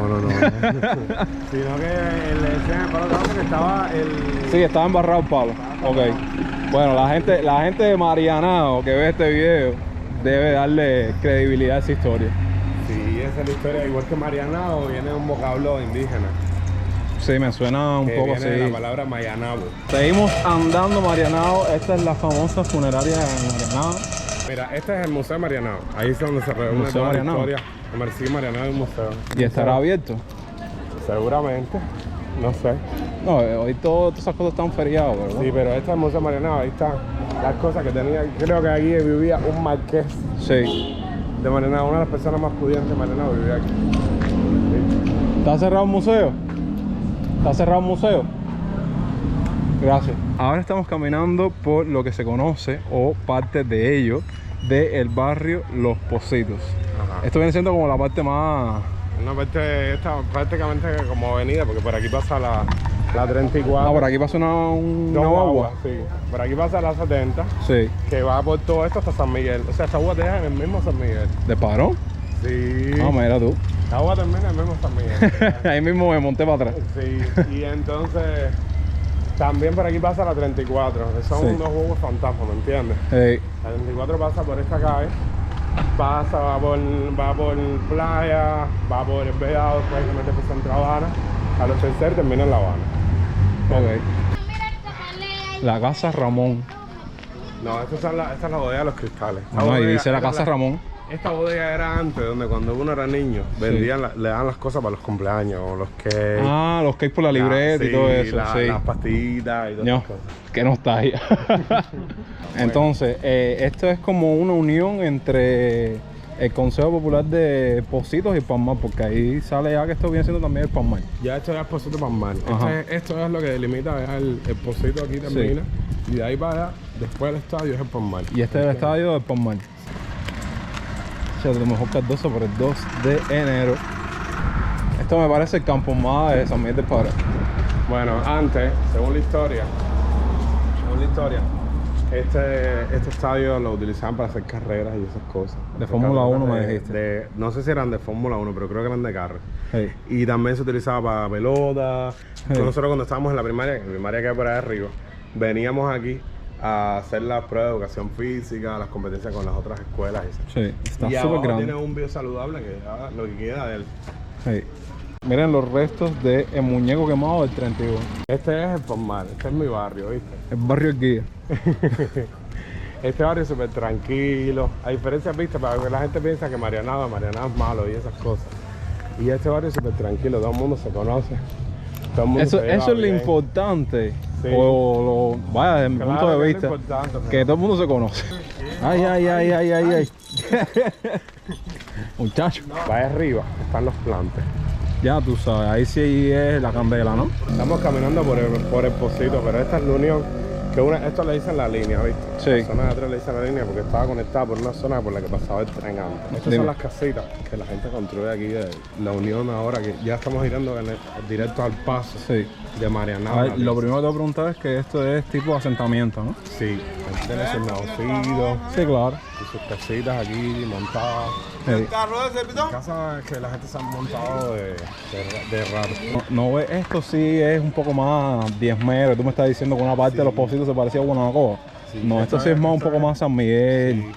Sino que le decían el palo que estaba el... Sí, estaba embarrado el palo. Ok. Bueno, la gente de Marianao que ve este video debe darle credibilidad a esa historia. Sí, esa es la historia. Igual que Marianao viene de un vocablo indígena. Sí, me suena un Que poco viene de así. la palabra Mayanabo. Seguimos andando Marianao. Esta es la famosa funeraria de Marianao. Mira, este es el Museo Marianao. Ahí es donde se reúne Museo toda la Marianao. historia. Sí, Marianao es un museo. ¿Y estará abierto? Seguramente. No sé. No, hoy todas esas cosas están feriadas, ¿verdad? Sí, pero este es el Museo Marianao. Ahí están las cosas que tenía. Creo que aquí vivía un marqués Sí. de Marianao. Una de las personas más pudientes de Marianao vivía aquí. Sí. ¿Está cerrado el museo? ¿Está cerrado el museo? Gracias. Ahora estamos caminando por lo que se conoce, o parte de ello, del barrio Los Pocitos. Ajá. Esto viene siendo como la parte más... Una parte, esta prácticamente como avenida, porque por aquí pasa la La 34. Ah, por aquí pasa una Dos guagua. guaguas, sí. Por aquí pasa la 70, Sí. que va por todo esto hasta San Miguel. O sea, esta agua te deja en el mismo San Miguel. ¿De Parón? Sí. Ah, mira tú. La agua termina en el mismo San Miguel. Ahí mismo me monté para atrás. Sí. Y entonces, también por aquí pasa la 34. Que son Sí. unos huevos fantasmas, ¿me entiendes? Hey. La 34 pasa por esta calle. Va por playa, va por el Vedado, después que mete por Centro Habana. A los terceros termina en La Habana. Ok. La casa Ramón. No, esta es la bodega de los cristales. Esta No, y bodega dice la era casa Ramón. Esta bodega era antes, donde cuando uno era niño, vendían le daban las cosas para los cumpleaños, o los cakes. Ah, los cakes por la libreta y todo eso. Sí. Las pastillitas y todas No, esas cosas. qué nostalgia. Entonces, esto es como una unión entre el Consejo Popular de Pocitos y Palmar, porque ahí sale ya que esto viene siendo también el Palmar. Ya esto ya es Pocito Palmar. Ajá. Esto es lo que delimita, es el Pocito aquí termina. Y de ahí para allá, después del estadio es el Palmar. Y este es el estadio del Palmar. Lo mejor Cardoso por el 2 de enero. Esto me parece el campo más de San Miguel del Padre. Bueno, antes, según la historia, este estadio lo utilizaban para hacer carreras y esas cosas. De Fórmula 1 me De- dijiste. no sé si eran de Fórmula 1, pero creo que eran de carro. Hey. Y también se utilizaba para pelota. Sí. Nosotros cuando estábamos en la primaria que hay por ahí arriba, veníamos aquí a hacer las pruebas de educación física, las competencias con las otras escuelas. Sí, está Y súper abajo grande. tiene un bio saludable que ya lo que queda de él. Hey. Miren los restos del muñeco quemado del 31. Este es el Palmar, este es mi barrio, ¿viste? El barrio El Guía. Este barrio es súper tranquilo. A diferencia, viste, para que la gente piensa que Marianao es malo y esas cosas. Y este barrio es súper tranquilo, todo el mundo se conoce. Todo el mundo Eso se lleva es lo bien. importante. Sí. Vaya, desde mi Claro, punto de que es vista, lo importante, que todo el mundo se conoce. Ay, ay, ay, ay, ay, ay. Muchacho, Va arriba, están los plantes. ya tú sabes, ahí sí es la candela, ¿no? Estamos caminando por el Pocito, pero esta es la unión, esto le dicen la línea, ¿viste? Sí. La zona de atrás le dicen la línea porque estaba conectada por una zona por la que pasaba el tren antes. Estas Dime. son las casitas que la gente construye aquí de la unión ahora, que ya estamos girando directo al paso Sí. de Marianao. A ver, lo primero que te voy a preguntar es que esto es tipo asentamiento, ¿no? Sí, tiene sus negocios Sí, claro. y sus casitas aquí montadas. Sí. Casas que la gente se han montado de rato. No ves, esto sí es un poco más 10 metros. Tú me estás diciendo que una parte de los Pocitos se parecía a Guanabacoa. Sí, No, esto sí es más un poco más San Miguel. Sí.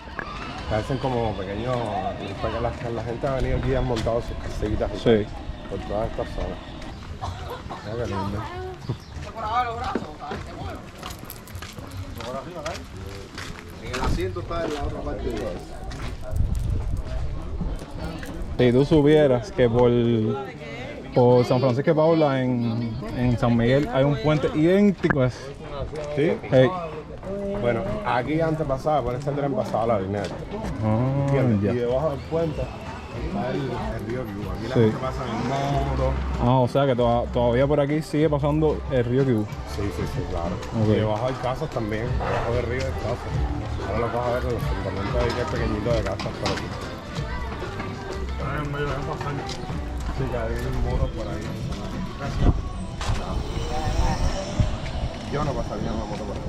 Parecen como pequeños. La gente ha venido aquí y han montado sus casitas y Sí. tal, por todas estas zonas. Mira qué lindo. En el asiento está en la otra parte de Si tú supieras que por San Francisco de Paula en San Miguel hay un puente idéntico a ese. ¿Sí? Hey. Bueno, aquí antes pasaba, por este tren pasaba la línea. Ah, ¿Entiendes? ya. Y debajo del puente está el río Kivu. Aquí la Sí. gente pasa en moto. Ah, o sea que todavía por aquí sigue pasando el río Kibú. Sí, claro. Ok. Y debajo hay casas también, debajo del río hay casas. Ahora lo vas a ver en los asentamientos ahí que es pequeñito de casas por aquí. Sí, que hay un muro por ahí. Yo no pasaría en una moto por ahí.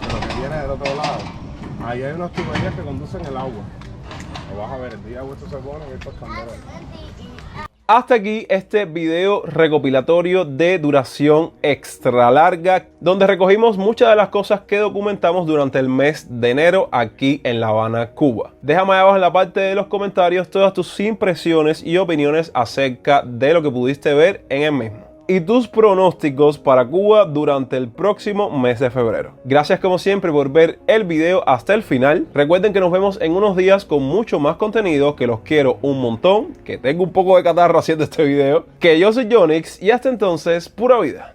Pero que viene del otro lado. Ahí hay unas tuberías que conducen el agua. Lo vas a ver, el día de esto se pone y estos candelas. Hasta aquí este video recopilatorio de duración extra larga, donde recogimos muchas de las cosas que documentamos durante el mes de enero aquí en La Habana, Cuba. Déjame ahí abajo en la parte de los comentarios todas tus impresiones y opiniones acerca de lo que pudiste ver en el mismo y tus pronósticos para Cuba durante el próximo mes de febrero. Gracias como siempre por ver el video hasta el final. Recuerden que nos vemos en unos días con mucho más contenido, que los quiero un montón, que tengo un poco de catarro haciendo este video, que yo soy Yonix y hasta entonces, pura vida.